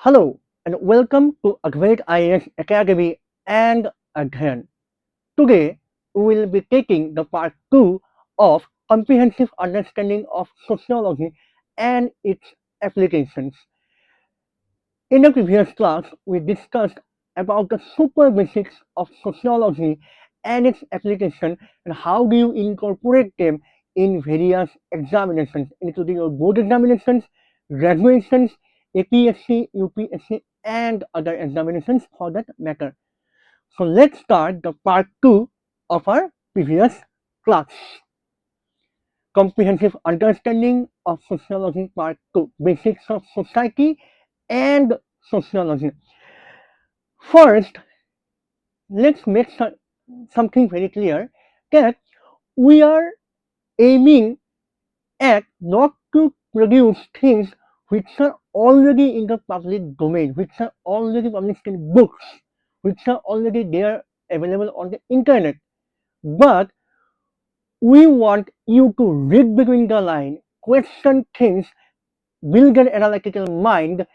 Hello and welcome to Advait IAS Academy and Adhayan. Today we will be taking the part 2 of comprehensive understanding of sociology and its applications. In the previous class, we discussed about the super basics of sociology and its application and how do you incorporate them in various examinations, including your board examinations, graduations, APSC, UPSC, and other examinations for that matter. So let's start the part 2 of our previous class. Comprehensive understanding of sociology part 2, basics of society and sociology. First, let's make something very clear that we are aiming at not to produce things which are already in the public domain, which are already published in books, which are already there available on the internet. But we want you to read between the line, question things, build an analytical mind,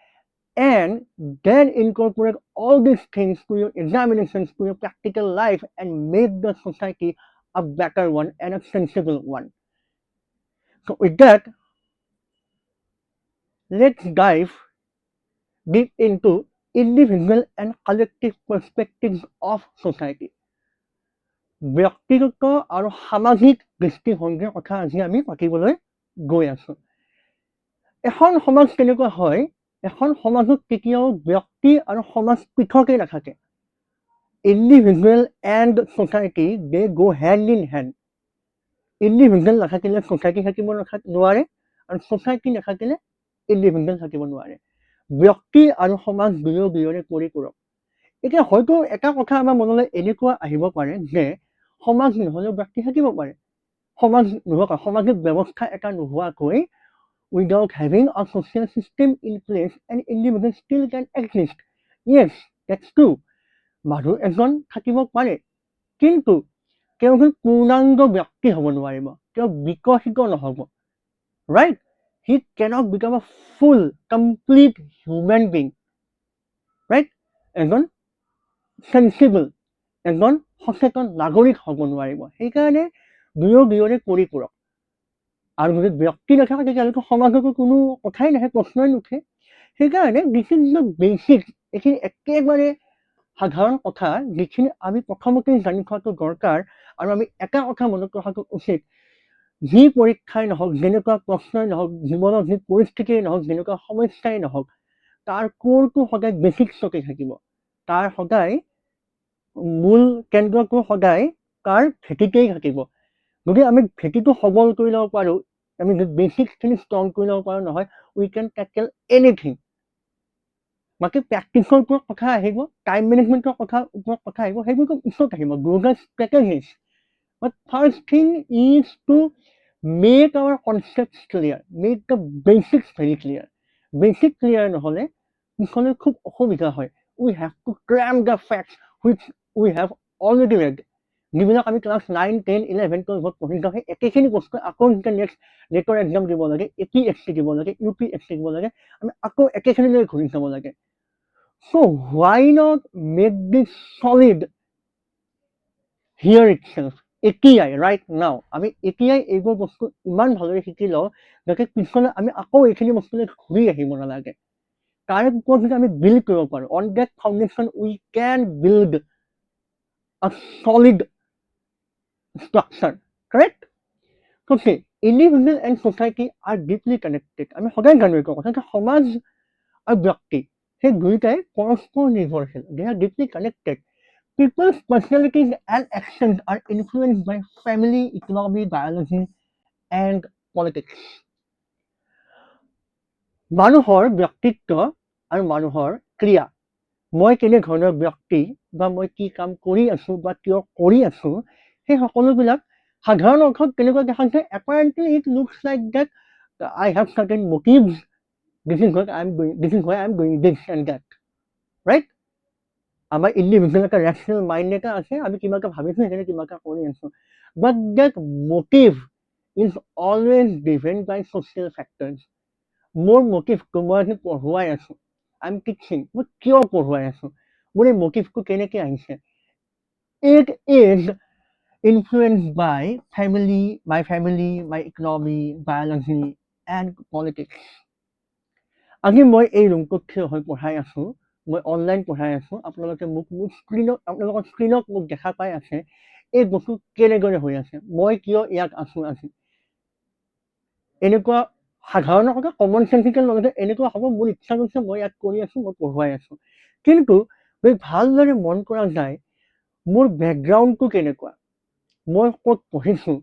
and then incorporate all these things to your examinations, to your practical life, and make the society a better one and a sensible one. So, with that, let's dive deep into individual and collective perspectives of society. ব্যক্তিগত আৰু সামাজিক দৃষ্টিভংগীৰ কথা আজি আমি পাতিবলৈ গৈ আছো। এখন সমাজ কেনেকুৱা হয়, এখন সমাজত কেতিয়াও ব্যক্তি আৰু সমাজ পৃথকেই নাথাকে। Individual and society, they go hand in hand. Individual নাথাকিলে society থাকিব নোৱাৰে আৰু society নাথাকিলে individual থাকিব নোৱাৰে। ব্যক্তি আৰু সমাজ দুয়োৰে পৰিপূৰক। এতিয়া হয়তো এটা কথা আমাৰ মনলৈ এনেকুৱা আহিব পাৰে যে সমাজ নহ'লেও ব্যক্তি থাকিব পাৰে। সমাজ নোহোৱাকৈ, সামাজিক ব্যৱস্থা এটা নোহোৱাকৈ, without having a social system in place, an individual still can exist. Yes, that's true. মানুহ এজন থাকিব পাৰে, কিন্তু তেওঁ পূৰ্ণাংগ ব্যক্তি হ'ব নোৱাৰিব, তেওঁ বিকশিত নহ'ব, right? He cannot become a full, complete human being, right? এজন sensible, এজন সচেতন নাগৰিক হ'ব নোৱাৰিব। সেইকাৰণে দুয়োৰে পৰিপূৰক। আৰু যদি ব্যক্তি নাথাকে তেতিয়াহ'লেতো সমাজতো কোনো কথাই নাহে, প্ৰশ্নই নুঠে। সেইকাৰণে দিছ ইজ দ্য বেচিক, এইখিনি একেবাৰে সাধাৰণ কথা যিখিনি আমি প্ৰথমতেই জানি থোৱাটো দৰকাৰ। আৰু আমি এটা কথা মনত ৰখাটো উচিত, যি পৰীক্ষাই নহওক, যেনেকুৱা প্ৰশ্নই নহওক, জীৱনৰ যি পৰিস্থিতিয়েই নহওক, যেনেকুৱা সমস্যাই নহওক, তাৰ কোৰটো সদায় বেচিকছতে থাকিব। তাৰ সদায় মূল কেন্দ্ৰটো সদায় তাৰ ভেটিতেই থাকিব। যদি আমি ভেটিটো সবল কৰি ল'ব পাৰোঁ, আমি যদি বেচিকখিনি ষ্ট্ৰং কৰি ল'ব পাৰোঁ নহয়, উই কেন টেকেল এনিথিং। বাকী প্ৰেক্টিছৰ ওপৰত কথা আহিব, টাইম মেনেজমেণ্টৰ ওপৰত কথা আহিব, সেইবোৰ পিছত আহিব, গ্ৰোগাৰ strategies. But first thing is to make our concepts clear, make the basics very clear. Basic clear নহ'লে পিছলৈ খুব অসুবিধা হয়। We have to cram the facts which we have already read. যিবিলাক আমি ক্লাছ 9, 10, 11, 12 পঢ়ি যাওঁ, সেই একেখিনি বস্তু আকৌ যেতিয়া নেক্সট নেটৰ এক্সাম দিব লাগে, APSC দিব লাগে, UPSC দিব লাগে, আমি আকৌ একেখিনিলৈ ঘূৰি যাব লাগে। So why not make this solid here itself? এতিয়াই, ৰাইট নাও আমি এতিয়াই এইবোৰ বস্তু ইমান ভালদৰে শিকি লওঁ যাতে পিছলৈ আমি আকৌ এইখিনি বস্তুলৈ ঘূৰি আহিব নালাগে। তাৰে ওপৰত যদি আমি বিল্ড কৰিব পাৰোঁ, on that foundation we can build a solid structure, correct? So see, individual and society are deeply connected. আমি সদায় জানো এইটো কথা যে সমাজ আৰু ব্যক্তি সেই দুয়োটাই পৰস্পৰ নিৰ্ভৰশীল। They are deeply connected. People's personalities and actions are influenced by family, economy, biology, and politics. মানুহৰ ব্যক্তিত্ব আৰু মানুহৰ ক্ৰিয়া, মই কেনেধৰণৰ ব্যক্তি বা মই কি কাম কৰি আছোঁ বা কিয় কৰি আছোঁ, সেই সকলোবিলাক সাধাৰণ অৰ্থত কেনেকুৱা দেখা যায়, apparently it looks like that I have certain motives, this is why I'm doing this and that, right? আমাৰ ইণ্ডিভিজুৱেল এটা ৰেচনেল মাইণ্ড এটা আছে, আমি কিবা এটা ভাবিছোঁ, সেইকাৰণে কিবা এটা কৰি আছোঁ। But that motive is always driven by social factors. মোৰ মটিভটো মই আজি পঢ়ুৱাই আছোঁ, আই এম টিচিং, মই কিয় পঢ়ুৱাই আছো, মোৰ এই মটিভটো কেনেকৈ আহিছে। It is influenced by my family, my economy, biology, and politics. আজি মই এই ৰুমটোত থিয় হৈ পঢ়াই আছো, মই অনলাইন পঢ়াই আছো, আপোনালোকে মোক মোৰ স্ক্ৰীণত আপোনালোকৰ স্ক্ৰীণত মোক দেখা পাই আছে, এই বস্তু কেনেদৰে হৈ আছে, মই কিয় ইয়াত আছো আজি। এনেকুৱা সাধাৰণ কথা কমন চেন্সিকেল নলেজে এনেকুৱা হ'ব, মোৰ ইচ্ছা গৈছে মই ইয়াত কৰি আছো, মই পঢ়ুৱাই আছো। কিন্তু যদি ভালদৰে মন কৰা যায়, মোৰ বেকগ্ৰাউণ্ডটো কেনেকুৱা, মই ক'ত পঢ়িছো,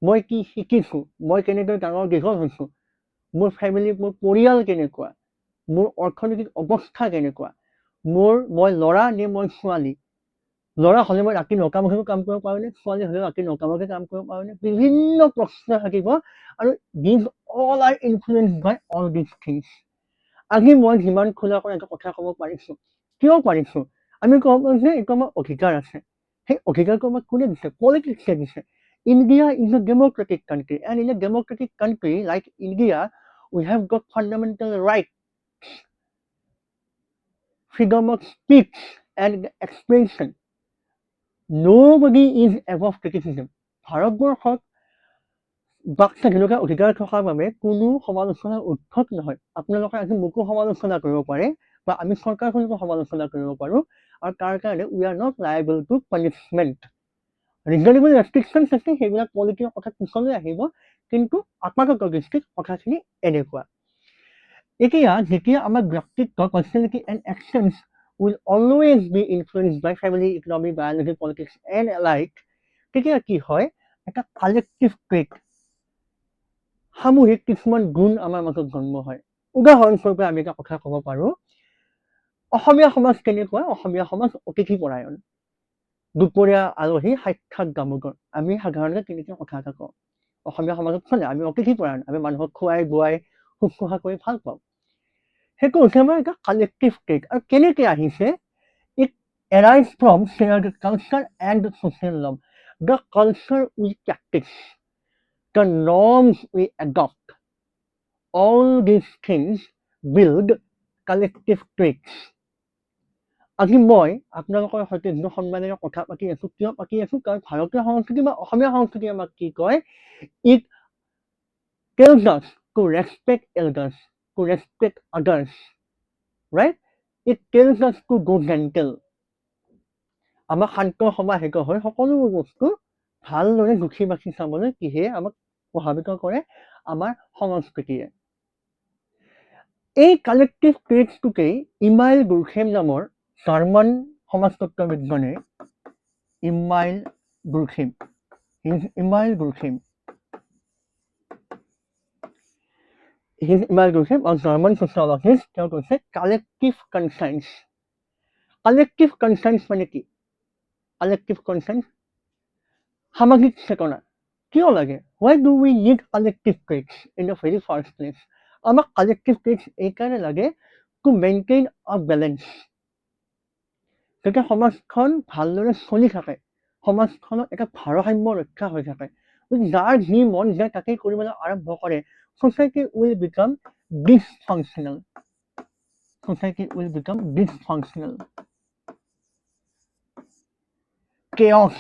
মই কি শিকিছো, মই কেনেকৈ ডাঙৰ দীঘল হৈছো, মোৰ ফেমিলি, মোৰ পৰিয়াল কেনেকুৱা, মোৰ অৰ্থনৈতিক অৱস্থা কেনেকুৱা, মই ল'ৰা নে মই ছোৱালী, ল'ৰা হ'লে মই ৰাতি 9টা বজাতো কাম কৰিব পাৰোঁনে, ছোৱালী হ'লে ৰাতি 9টা বজাতে কাম কৰিব পাৰোঁনে, বিভিন্ন প্ৰশ্ন থাকিব। আৰু these all are influence by all these things. আজি মই যিমান খোলাকৈ এটা কথা ক'ব পাৰিছো, কিয় পাৰিছো, আমি ক'ব পাৰোঁ যে এইটো আমাৰ অধিকাৰ আছে। সেই অধিকাৰটো আমাক কোনে দিছে, পলিটিক্সে দিছে। India is a democratic country, and in a democratic country like India, we have got fundamental rights, freedom of speech and expression. Nobody is above criticism. ভাৰতবৰ্ষত বাক স্বাধীনতাৰ অধিকাৰ থকাৰ বাবে কোনো সমালোচনাৰ উদ্ভৱ নহয়। আপোনালোকে আজি মোকো সমালোচনা কৰিব পাৰে বা আমি চৰকাৰখনকো সমালোচনা কৰিব পাৰোঁ, আৰু তাৰ কাৰণে we are not liable to punishment. Reasonable restrictions আছে, সেইবিলাক পলিটিৰ কথা পিছলৈ আহিব, কিন্তু আপাতত দৃষ্টিত কথাখিনি এনেকুৱা। এতিয়া যেতিয়া আমাৰ ব্যক্তিত্ব, personality and actions will always be influenced by family, economy, biology, politics and alike, তেতিয়া কি হয়, এটা কালেক্টিভ ট্ৰেট, সামূহিক কিছুমান গুণ আমাৰ মাজত জন্ম হয়। উদাহৰণস্বৰূপে আমি এটা কথা ক'ব পাৰোঁ, অসমীয়া সমাজ কেনেকুৱা, অসমীয়া সমাজ অতিথি পৰায়ণ, দুপৰীয়া আলহী সাক্ষাৎ দামোদৰ, আমি সাধাৰণতে তেনেকৈ কথা এটা কওঁ। অসমীয়া সমাজত চলে, আমি অতিথি পৰায়ণ, আমি মানুহক খুৱাই বোৱাই শুশ্ৰূষা কৰি ভাল পাওঁ। সেইটো হৈছে আমাৰ এটা কালেক্টিভ ট্ৰেট। আৰু কেনেকৈ আহিছে, it arises from shared culture and social norm. The culture we practice, the norms we adopt, all these things build collective traits. আজি মই আপোনালোকৰ সৈতে যিটো সন্মানেৰে কথা পাতি আছো, কিয় পাতি আছো, কাৰণ ভাৰতীয় সংস্কৃতি বা অসমীয়া সংস্কৃতি আমাক কি কয়, it tells us to respect elders, to respect others, right? It tells us to go gentle. আমাক শান্ত সমাহিত হৈ সকলোবোৰ বস্তু ভালদৰে জুখি বাছি চাবলৈ কিহে আমাক প্ৰভাৱিত কৰে, আমাৰ সংস্কৃতিয়ে। এই কালেক্টিভ ট্ৰেটছটোকেই ইমাইল বুৰখেম নামৰ জাৰ্মান সমাজতত্ত্ববিজ্ঞানে, ইমাইল বুৰখেম, জাৰ্মান ছচিয়লজিষ্ট, তেওঁ কৈছে কালেক্টিভ কনচাৰ্নছ। কালেক্টিভ কনচাৰ্নছ মানে কি? কালেক্টিভ কনচাৰ্নছ সামাজিক চেতনা কিয় লাগে? Why do we need collective traits in the very first place? আমাক কালেক্টিভ ট্ৰেটছ এইকাৰণে লাগে টু মেইনটেইন আ বেলেঞ্চ, যাতে সমাজখন ভালদৰে চলি থাকে, সমাজখনত এটা ভাৰসাম্য ৰক্ষা হৈ থাকে। যাৰ যি মন যায় তাকেই কৰিবলৈ আৰম্ভ কৰে, society will become dysfunctional. Chaos.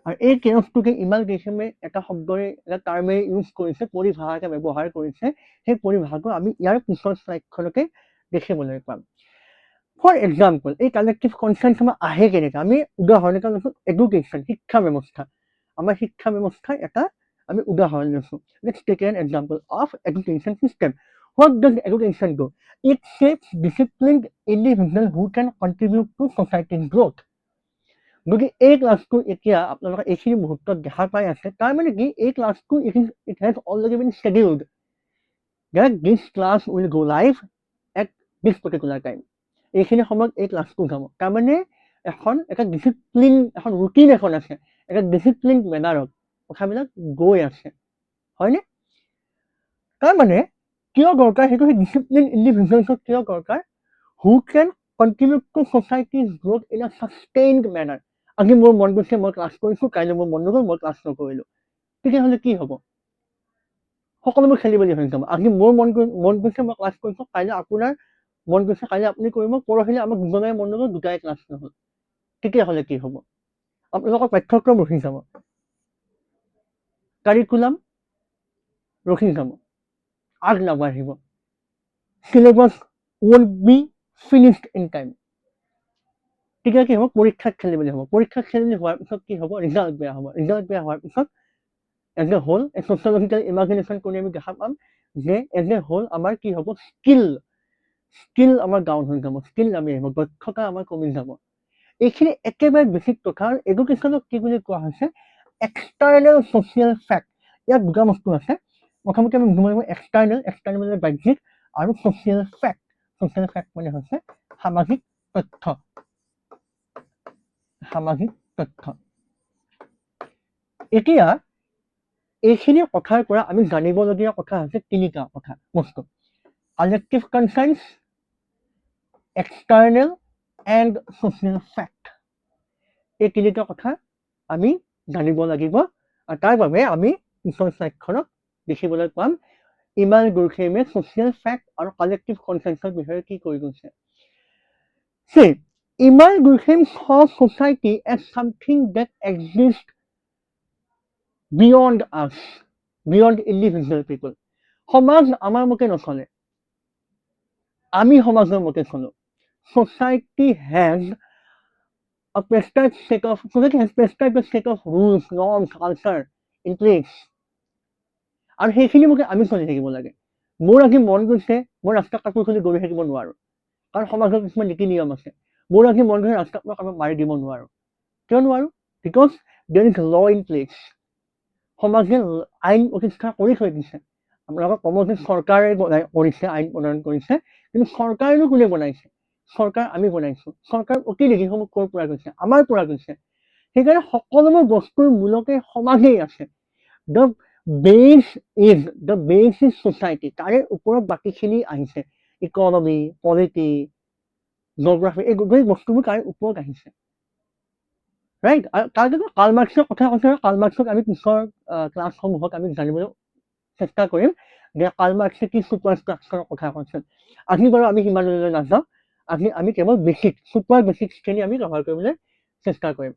আৰু এই কেয়ছটোকে ইমাইল বুৰখেমে এটা শব্দৰে, এটা টাৰ্মেৰে ইউজ কৰিছে, পৰিভাষা এটা ব্যৱহাৰ কৰিছে। সেই পৰিভাষাটো আমি ইয়াৰ পিছৰ শ্লাইডখনতে দেখিবলৈ পাম। ফৰ এক্সাম্পল, এই কালেক্টিভ কনচাৰ্নছ আমাৰ আহে কেনেকৈ? আমি উদাহৰণ এটা লৈছোঁ, এডুকেশ্যন, শিক্ষা ব্যৱস্থা। আমাৰ শিক্ষা ব্যৱস্থাৰ এটা আমি উদাহৰণ লৈছোঁ। Let's take an example of education system. What does education do? It shapes disciplined individual who can contribute to ছ'চাইটিৰ গ্ৰ'থ। গতিকে এই ক্লাছটো এতিয়া আপোনালোকে এইখিনি মুহূৰ্তত দেখা পাই আছে, তাৰমানে কি, এই ক্লাছটো it has already been scheduled that this class will go live at this particular time. এইখিনি সময়ত এই ক্লাছটো যাব, তাৰমানে এটা ডিচিপ্লিন, এখন ৰুটিন এখন আছে, এটা ডিচিপ্লিন মেনাৰত কথাবিলাক গৈ আছে, হয়নে? তাৰমানে কিয় দৰকাৰ, সেইটো সেই ডিচিপ্লিন ইণ্ডিভিজুৱেলছক কিয় দৰকাৰ? Who can contribute to society's growth in a sustained manner. আজি মোৰ মন গৈছে মই ক্লাছ কৰিছোঁ, কাইলৈ মোৰ মন নগ'ল মই ক্লাছ নকৰিলোঁ, তেতিয়াহ'লে কি হ'ব? সকলোবোৰ খেলি মেলি হৈ যাব। আজি মোৰ মন গৈছে মই ক্লাছ কৰিছোঁ, কাইলৈ আপোনাৰ মন গৈছে কালি আপুনি কৰিব, পৰহিলে আমাক দুজনাই মন নগ'ল, দুটাই ক্লাছ নহ'ল। তেতিয়াহ'লে কি হ'ব? আপোনালোকৰ পাঠ্যক্ৰম ৰখি যাব, কাৰিকুলাম ৰখি যাব, আগ নাবাঢ়িব, syllabus won't be finished in time. তেতিয়া কি হ'ব? পৰীক্ষাত খেলি মেলি হ'ব, পৰীক্ষাত খেলি মেলি হোৱাৰ পিছত কি হ'ব? ৰিজাল্ট বেয়া হ'ব, ৰিজাল্ট বেয়া হোৱাৰ পিছত এজ এ হোল ছ'চিয়লজিকেল ইমাজিনেশ্যন কৰি আমি দেখা পাম যে এজ এ হোল আমাৰ কি হ'ব? স্কিল আমাৰ ডাউন হৈ যাব, স্কিল নামি আহিব, দক্ষতা আমাৰ কমি যাব। এইখিনি একেবাৰে বেছিক কথা। আৰু এডুকেশ্যনক কি বুলি কোৱা হৈছে? External social fact. ইয়াত দুটা বস্তু আছে। প্ৰথমতে আমি বুজিব লাগিব এক্সটাৰ্নেল মানে বাহ্যিক, আৰু ছ'চিয়েল ফেক্ট। ছ'চিয়েল ফেক্ট মানে হৈছে সামাজিক তথ্য। সামাজিক তথ্য। এতিয়া এইখিনি কথাৰ পৰা আমি জানিবলগীয়া কথা হৈছে তিনিটা কথা বস্তু: collective concerns, external and social fact. এই তিনিটা কথা আমি জানিব লাগিব। আৰু তাৰ বাবে আমি পিছৰ স্লাইডখনত দেখিবলৈ পাম ইমাল গুৰখেমে ছ'চিয়েল ফেক্ট আৰু কালেক্টিভ কনচাৰ্নছৰ বিষয়ে কি কৈ গৈছে। See, Imal Gulsheim saw society as something that exists beyond us, beyond individual people. সমাজ আমাৰ মতে নচলে, আমি সমাজৰ মতে চলো। Society has a prescribed set of rules, norms, culture in place. আৰু সেইখিনি মতে আমি চলি থাকিব লাগে। মোৰ আজি মন গৈছে মই ৰাস্তাত কাপোৰ খুলি গৈ থাকিব নোৱাৰো, কাৰণ সমাজৰ কিছুমান নীতি নিয়ম আছে। মোৰ আজি মন গৈছে ৰাস্তাত মই কাৰোবাক মাৰি দিব নোৱাৰো। কিয় নোৱাৰো? বিকজ দেৰ ইজ ল ইন প্লেচ। সমাজে আইন প্ৰতিষ্ঠা কৰি থৈ দিছে। আপোনালোকক ক'ব যে চৰকাৰে কৰিছে, আইন প্ৰণয়ন কৰিছে, কিন্তু চৰকাৰেনো কোনে বনাইছে? চৰকাৰ আমি বনাইছো। চৰকাৰ প্ৰতিনিধিসমূহ ক'ৰ পৰা গৈছে? আমাৰ পৰা গৈছে। সেইকাৰণে সকলোবোৰ বস্তুৰ মূলতে সমাজেই আছে। দ্য বেছ ইজ ছ'চাইটি। তাৰে ওপৰত বাকীখিনি আহিছে, ইকনমি, পলিটি, জিঅ'গ্ৰাফি, এই গোটেই বস্তুবোৰ তাৰে ওপৰত আহিছে। ৰাইট? আৰু তাৰ কিন্তু কাৰ্ল মাৰ্ক্সৰ কথা কৈছে, কাৰ্ল মাৰ্ক্সক আমি পিছৰ ক্লাছসমূহত আমি জানিবলৈ চেষ্টা কৰিম যে কাৰ্ল মাৰ্ক্সে কি ছুপাৰ ষ্ট্ৰাকচাৰৰ কথা কৈছে। আজি বাৰু আমি সিমানলৈ নাযাওঁ, আজি আমি কেৱল বেছিক ছুপাৰ বেছিকখিনি আমি কভাৰ কৰিবলৈ চেষ্টা কৰিম।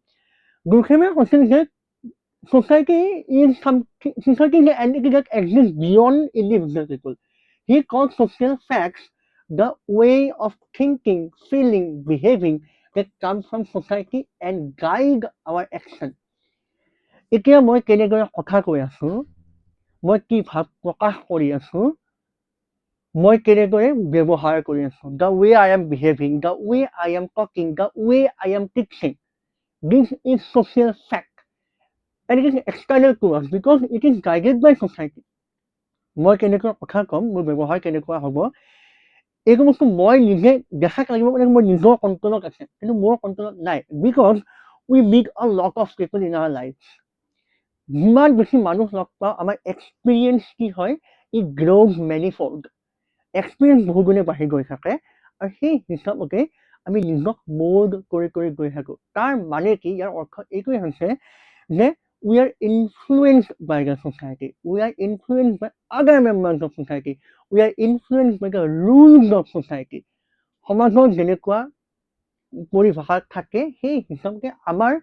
গুৰখেমে কৈছিল যে society is an entity that exists beyond individual people. He calls social facts the way of thinking, feeling, behaving that come from society and guide our action. এতিয়া মই কেনেদৰে কথা কৈ আছো, মই কি ভাৱ প্ৰকাশ কৰি আছো, মই কেনেদৰে ব্যৱহাৰ কৰি আছো, the way I am behaving, the way I am talking, the way I am teaching, this is social fact. And it is external to us because it is guided by society. মই কেনেকুৱা কথা ক'ম, মোৰ ব্যৱহাৰ কেনেকুৱা হ'ব, এইটো বস্তু মই নিজে দেখাত লাগিব মানে মোৰ নিজৰ কণ্ট্ৰলত আছে, কিন্তু মোৰ কণ্ট্ৰলত নাই। Because we meet a lot of people in our life. যিমান বেছি মানুহ লগ পাওঁ, আমাৰ এক্সপিৰিয়েঞ্চ কি হয়, ইট গ্ৰ'জ মেনিফল্ড। এক্সপিৰিয়েঞ্চ বহুগুণে বাঢ়ি গৈ থাকে, আৰু সেই হিচাপতে আমি নিজক মল্ড কৰি কৰি গৈ থাকোঁ। তাৰ মানে কি? ইয়াৰ অৰ্থ এইটোৱে হৈছে যে we are influenced by the society. We are influenced by other members of society. We are influenced by the rules of society. সমাজৰ যেনেকুৱা পৰিভাষা থাকে সেই হিচাপে আমাৰ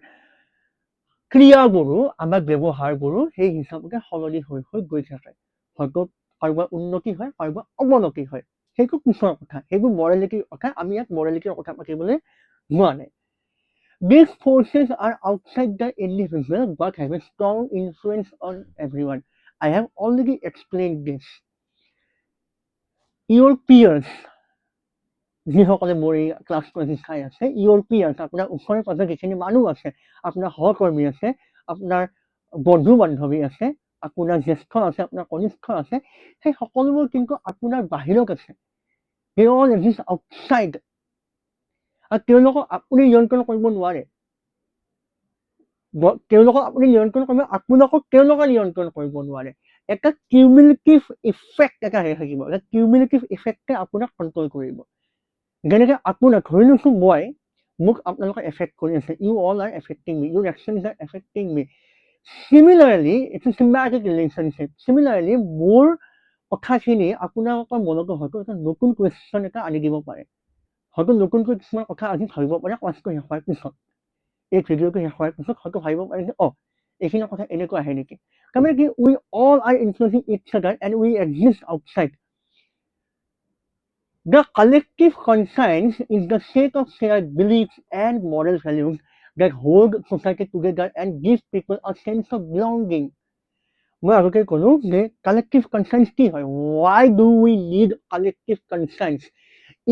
ক্ৰিয়াবোৰো, আমাৰ ব্যৱহাৰবোৰো সেই হিচাপে সলনি হৈ হৈ গৈ থাকে। হয়তো কাৰোবাৰ উন্নতি হয়, কাৰোবাৰ অৱনতি হয়, সেইটো পিছৰ কথা, সেইবোৰ মৰেলিটিৰ কথা। আমি ইয়াত মৰেলিটিৰ কথা পাতিবলৈ যোৱা নাই। These forces are outside the individual but have a strong influence on everyone. I have already explained this. Your peers, যিসকলে মোৰ এই ক্লাছটো আজি চাই আছে, your peers, আপোনাৰ ওচৰে পাজৰে যিখিনি মানুহ আছে, আপোনাৰ সহকৰ্মী আছে, আপোনাৰ বন্ধু বান্ধৱী আছে, আপোনাৰ জ্যেষ্ঠ আছে, আপোনাৰ কনিষ্ঠ আছে, সেই সকলোবোৰ কিন্তু আপোনাৰ বাহিৰত আছে। They all exist outside. আৰু তেওঁলোকক আপুনি নিয়ন্ত্ৰণ কৰিব নোৱাৰে। তেওঁলোকক আপুনি নিয়ন্ত্ৰণ কৰিব, আপোনালোকক তেওঁলোকে নিয়ন্ত্ৰণ কৰিব নোৱাৰে। এটা কিউমুলেটিভ ইফেক্ট এটা আহি থাকিব, এটা কিউমুলেটিভ ইফেক্টে আপোনাক কণ্ট্ৰল কৰিব। যেনেকৈ আপোনাক ধৰি লৈছোঁ মই, মোক আপোনালোকে এফেক্ট কৰি আছে, you all are affecting me, your actions are affecting me. Similarly it's a symbiotic relationship. Similarly মোৰ কথাখিনি আপোনালোকৰ মনতো হয়তো এটা নতুন কুৱেশ্যন এটা আনি দিব পাৰে। হয়তো নতুনকৈ কিছুমান কথা আজি ভাবিব পাৰে ক্লাছটো শেষ হোৱাৰ পিছত, এই ভিডিঅ'টো শেষ হোৱাৰ পিছত হয়তো ভাবিব পাৰে যে এইখিনি কথা এনেকুৱা আহে নেকি। তাৰমানে কি we all are influencing each other and we exist outside. The collective conscience is the set of shared beliefs and moral values that hold society together and give people a sense of belonging. মই আগতে ক'লো যে collective কনচায়েন্স কি হয়? Why do we need collective conscience?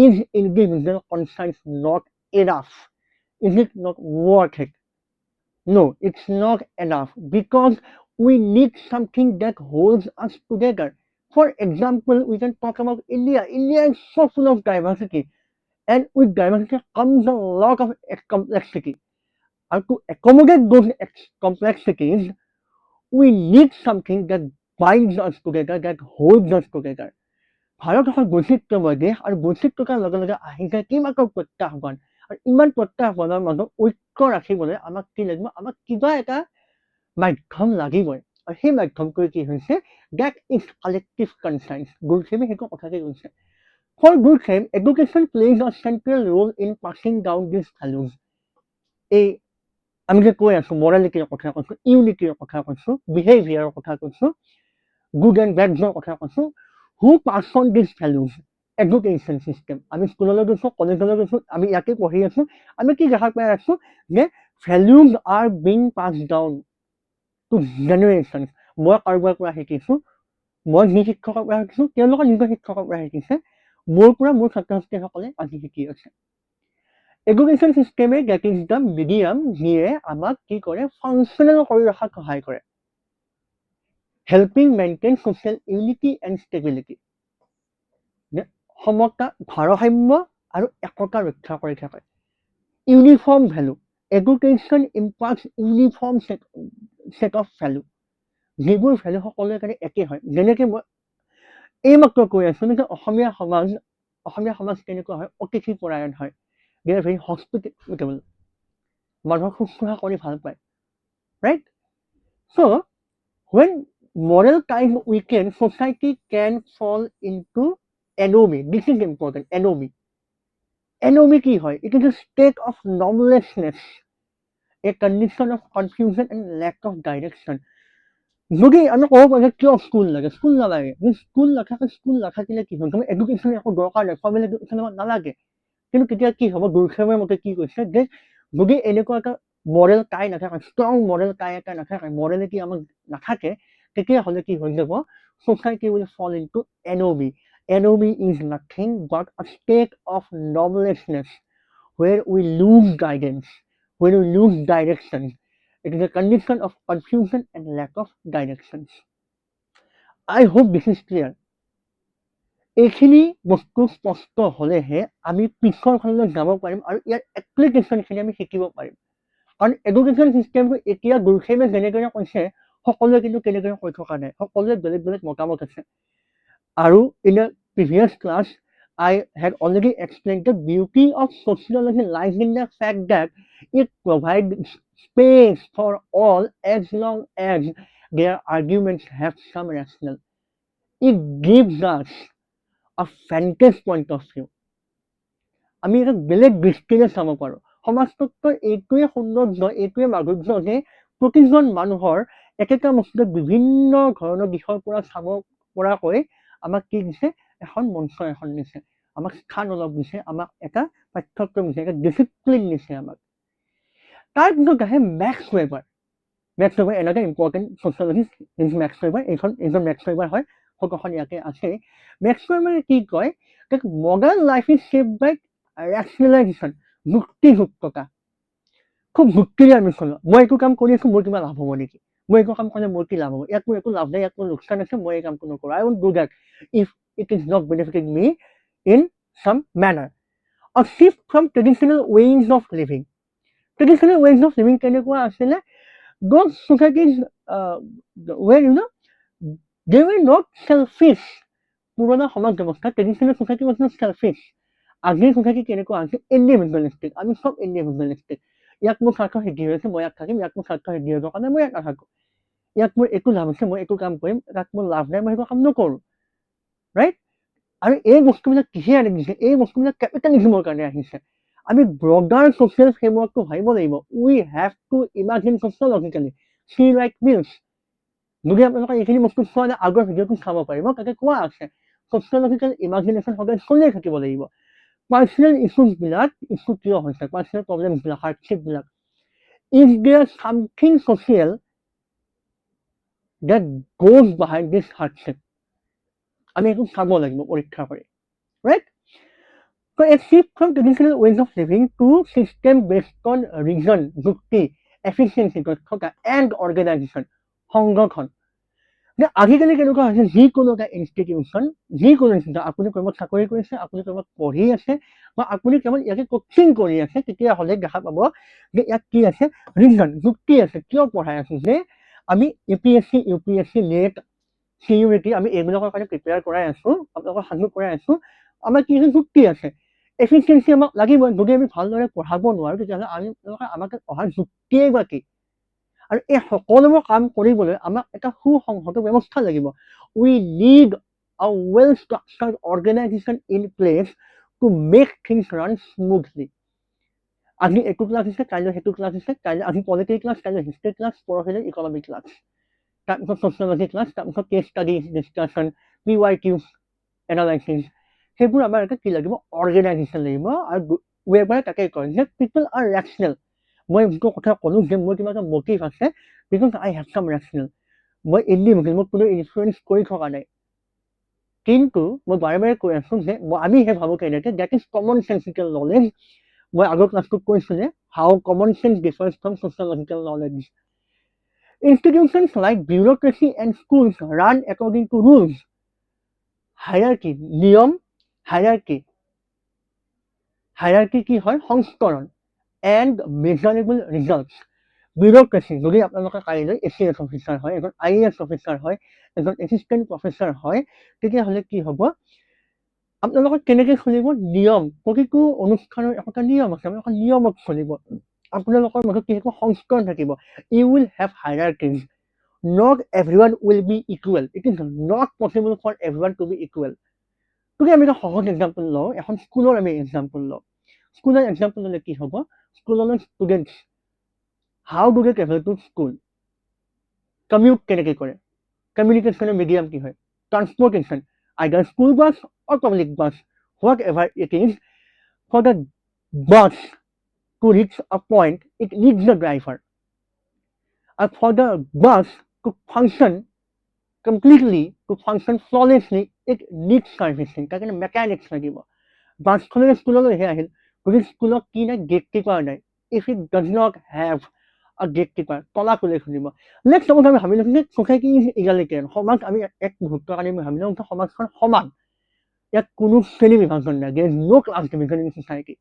Is individual conscience not enough? Is it not worth it? No, it's not enough because we need something that holds us together. For example, we can talk about India. India is so full of diversity, and with diversity comes a lot of complexity. And to accommodate those complexities, we need something that binds us together, that holds us together. Bharat এখন বৈচিত্ৰ্যময় দেশ আৰু বৈচিত্ৰ্যতাৰ লগে লগে আহি যায় কিমাত্ৰ প্ৰত্যাহ্বান, আৰু ইমান প্ৰত্যাহ্বানৰ মাজত ঐক্য ৰাখিবলৈ আমাক কি লাগিব? আমাক কিবা এটা মাধ্যম লাগিবই, আৰু সেই মাধ্যমটোৱে কি হৈছে? That is collective conscience. গুলছেমে সেইটো কথাকে কৈছে। For Durkheim, education plays a central role in passing down these values. এই আমি যে কৈ আছো মৰেলিটিৰ কথা কৈছো, ইউনিটিৰ কথা কৈছো, বিহেভিয়াৰৰ কথা কৈছো, গুড এণ্ড বেডৰ কথা কৈছো। Who pass on these values? Education system. আমি স্কুললৈ গৈছো, কলেজলৈ গৈছো, আমি ইয়াতে পঢ়ি আছো, আমি কি দেখা পাই আছো যে values R being pass down to generation. মই কাৰোবাৰ পৰা শিকিছো, মই যি শিক্ষকৰ পৰা শিকিছো, তেওঁলোকৰ নিজৰ শিক্ষকৰ পৰা শিকিছে, মোৰ পৰা মোৰ ছাত্ৰ ছাত্ৰীসকলে আজি শিকি আছে। এডুকেশ্যন চিষ্টেমে ডেট ইজ দ্য মিডিয়াম যিয়ে আমাক কি কৰে? ফাংচনেল কৰি ৰখাত সহায় কৰে। Helping maintain social unity and stability. সমতা, ভাৰসাম্য আৰু একতা ৰক্ষা কৰি থাকে। Uniform value. Education imparts uniform set of value, যিবোৰ ভেলু সকলোৰে কাৰণে একে হয়। যেনেকৈ মই এইমাত্ৰ কৈ আছো যে অসমীয়া সমাজ কেনেকুৱা হয়? অতিথি পৰায়ণ হয়। দে আৰ ভেৰি হস্পিটেবল। মানুহক শুশ্ৰূষা কৰি ভাল পায়, right? So' when moral ties weaken, society can fall into anomie. This is important. Anomie কি হয়? It is a state of normlessness, a condition of confusion and lack of direction. যদি আমি ক'ব পাৰো কিয় স্কুল লাগে? স্কুল নালাগে। School নাথাকিলে কি হয়? তুমি এডুকেশ্যন একো দৰকাৰ নাই, ফৰ্মেল এডুকেশ্যন নালাগে। কিন্তু তেতিয়া কি হ'ব? গুলছেমৰ মতে কি কৈছে যে যদি এনেকুৱা এটা মৰেল টাই নাথাকে, ষ্ট্ৰং মৰেল টাই এটা নাথাকে, মৰেলিটি আমাক নাথাকে, তেতিয়াহ'লে কি হৈ যাব? Society will fall into anomie. Anomie is nothing but a state of normlessness where we lose guidance, where we lose direction. It is a condition of confusion and lack of directions. I hope this is clear. এইখিনি বস্তু স্পষ্ট হ'লেহে আমি পিছৰ ফাললৈ যাব পাৰিম আৰু ইয়াৰ এপ্লিকেশ্যনখিনি আমি শিকিব পাৰিম। কাৰণ এডুকেশ্যন চিষ্টেমটো এতিয়া গুলছেমে যেনেদৰে কৈছে, সকলোৱে কিন্তু তেনেদৰে কৈ থকা নাই, সকলোৱে বেলেগ বেলেগ মতামত আছে। আৰু in the previous class I had already explained the beauty of sociology lies in the fact that it provides space for all as long as their arguments have some rationale. It gives us a vantage point of view. আমি এটা বেলেগ দৃষ্টিৰে চাব পাৰো। সমাজতত্বৰ এইটোৱে সৌন্দৰ্য, এইটোৱে মাধুৰ্য যে প্ৰতিজন মানুহৰ একেটা বস্তুতে বিভিন্ন ধৰণৰ দিশৰ পৰা চাব পৰাকৈ আমাক কি দিছে? এখন মঞ্চ এখন দিছে, আমাক স্থান অলপ দিছে, আমাক এটা পাঠ্যক্ৰম দিছে, এটা ডিচিপ্লিন দিছে আমাক। তাৰপিছত আহে মেক্স ৱেবাৰ। মেক্স ৱেবাৰ এনেকৈ ইম্পৰ্টেণ্ট ছ'চিয়লজিষ্ট ইজ মেক্স ৱেবাৰ। এইজন মেক্স ৱেবাৰ হয়, ফটোখন ইয়াতে আছে। মেক্স ৱেবাৰে কি কয়? মডাৰ্ণ লাইফ ইজ শ্বেপড বাই ৰেচনেলাইজেশ্যন, যুক্তিযুক্ততা। খুব যুক্তিৰে আমি চলো। মই এইটো কাম কৰি আছো, মোৰ কিবা লাভ হ'ব নেকি? মই এইটো কাম কৰিলে মোৰ কি লাভ হ'ব? ইয়াত মোৰ একো লাভ নাই, ইয়াত মোৰ লোকচান আছে, মই এই কামটো নকৰোঁ। I won't do that if it is not benefiting me in some manner. A shift from traditional ways of living. Traditional ways of living কেনেকুৱা আছিলে? Those societies where they were not selfish. পুৰণা সমাজ ব্যৱস্থা, traditional society was not selfish. আজিৰ society কেনেকুৱা আছে? ইণ্ডিভিজুৱেলিষ্টিক। আমি চব ইণ্ডিভিজুৱেলিষ্টিক। ইয়াত মোৰ স্বাৰ্থ সিদ্ধি হৈছে, মই ইয়াত থাকিম, ইয়াত মোৰ স্বাৰ্থ সিদ্ধি হ'বৰ কাৰণে মই ইয়াত নাথাকোঁ। ইয়াত মোৰ একো লাভ হৈছে, মই একো কাম কৰিম, ইয়াত মোৰ লাভ নাই, মই সেইটো কাম নকৰোঁ। ৰাইট? আৰু এই বস্তুবিলাক কিহে আনি দিছে? এই বস্তুবিলাক কেপিটেলিজমৰ কাৰণে আহিছে। আমি ব্ৰডাৰ ছ'চিয়েল ফ্ৰেমৱৰ্কটো ভাবিব লাগিব। We have to imagine sociologically, see like Mills. যদি আপোনালোকে এইখিনি বস্তু চোৱা নাই, আগৰ ভিডিঅ'টো চাব পাৰিব, তাতে কোৱা আছে ছ'চিয়লজিকেল ইমাজিনেশ্যন সদায় চলিয়ে থাকিব লাগিব। পাৰ্চনেল ইছ্যুজবিলাক ইছ্যু কিয় হৈছে, পাৰ্চনেল প্ৰব্লেমছবিলাক, হাৰ্ডশ্বিপবিলাক, is there something social that goes behind this hardship? আমি এইটো চাব লাগিব পৰীক্ষা কৰি, right? So a shift from traditional ways of living to system based on reason, যুক্তি, efficiency, দক্ষতা and organization, সংগঠন। যে আজিকালি কেনেকুৱা হৈছে, যিকোনো এটা ইনষ্টিটিউশ্যন, যিকোনো আপুনি ক'ৰবাত চাকৰি কৰিছে, আপুনি ক'ৰবাত পঢ়ি আছে, বা আপুনি কেৱল ইয়াতে কোচিং কৰি আছে, তেতিয়াহ'লে দেখা পাব যে ইয়াত কি আছে, ৰিজন, যুক্তি আছে, কিয় পঢ়াই আছো, যে আমি APSC, UPSC, নেট, CUET, আমি এইবিলাকৰ কাৰণে প্ৰিপেয়াৰ কৰাই আছো, আপোনালোকক সাজু কৰাই আছো, আমাৰ কি যুক্তি আছে, এফিচিয়েঞ্চি আমাক লাগিব। যদি আমি ভালদৰে পঢ়াব নোৱাৰো, তেতিয়াহ'লে আমাক পঢ়াৰ যুক্তিয়ে বা কি? আৰু এই সকলোবোৰ কাম কৰিবলৈ আমাক এটা সুসংহত ব্যৱস্থা লাগিব। We need a well structured organisation in place to make things run smoothly. আজি এইটো ক্লাছ হৈছে, কাইলৈ সেইটো ক্লাছ হৈছে, কাইলৈ আজি পলিটিকেল ক্লাছ, কাইলৈ হিষ্ট্ৰী ক্লাছ, পৰহিলৈ ইকনমিক ক্লাছ, তাৰপিছত ছ'চিয়লজি ক্লাছ, তাৰপিছত case study, discussion, PYQ analysis, সেইবোৰ আমাৰ এটা কি লাগিব, অৰ্গেনাইজেশ্যন লাগিব। আৰু ৱেবাৰে তাকে কয় যে পিপল আৰ ৰেচনেল। মই যিটো কথা ক'লোঁ যে মোৰ কিবা এটা মটিভ আছে, বিকজ আই হেভ চাম ৰেচনেল। মই ইণ্ডিভিজুৱেল, মোক কোনো ইনফ্লুৱেঞ্চ কৰি থকা নাই, কিন্তু মই বাৰে বাৰে কৈ আছো যে আমিহে ভাবোঁ কেনেকৈ, that is common sensical knowledge. মই আগৰ ক্লাছটোত কৈছোঁ যে how common sense differs from sociological knowledge. Institutions like bureaucracy and schools run according to rules, hierarchy, নিয়ম, hierarchy কি হয়, সংস্কৰণ, and measurable results. Bureaucracy, যদি আপোনালোকে কাইলৈ ACS অফিচাৰ হয়, এজন IAS অফিচাৰ হয়, এজন এছিষ্টেণ্ট প্ৰফেচাৰ হয়, তেতিয়াহ'লে কি হ'ব, আপোনালোকৰ কেনেকৈ চলিব, নিয়ম, প্ৰতিটো অনুষ্ঠানৰ এটা নিয়ম আছে, আপোনালোকৰ নিয়মত চলিব। আপোনালোকৰ মাজত কি থাকিব, সংস্কৰণ থাকিব। You will have hierarchies. Not everyone will be equal. It is not possible for everyone to be equal. যদি আমি এটা সহজ এক্সাম্পল লওঁ, এখন স্কুলৰ আমি এক্সাম্পল লওঁ, স্কুলৰ এক্সাম্পল ল'লে কি হ'ব, স্কুলৰ students, how do they travel to school, commute কেনেকৈ কৰে, কমিউনিকেশ্যনৰ মিডিয়াম কি হয়, transportation, either school bus or public bus, whatever it is, for the bus to reach a point it needs the driver, and for the bus to function completely, to function flawlessly, it needs servicing. তাকে mechanics লাগিব। বাছখনে স্কুললৈহে আহিল, যদি স্কুলত কি নাই, gate keeper নাই, if it does not have আ gate keeper, তলা কোনে খুলিব? নেক্সট সময় আমি ভাবি লৈছোঁ যে ছ'চাইটি ইজ ইগালিটেৰিয়ান, সমাজ, আমি এক মুহূৰ্তৰ কাৰণে আমি ভাবি লওঁ যে সমাজখন সমান, ইয়াত কোনো শ্ৰেণী বিভাজন নাই, there is no' class division in society.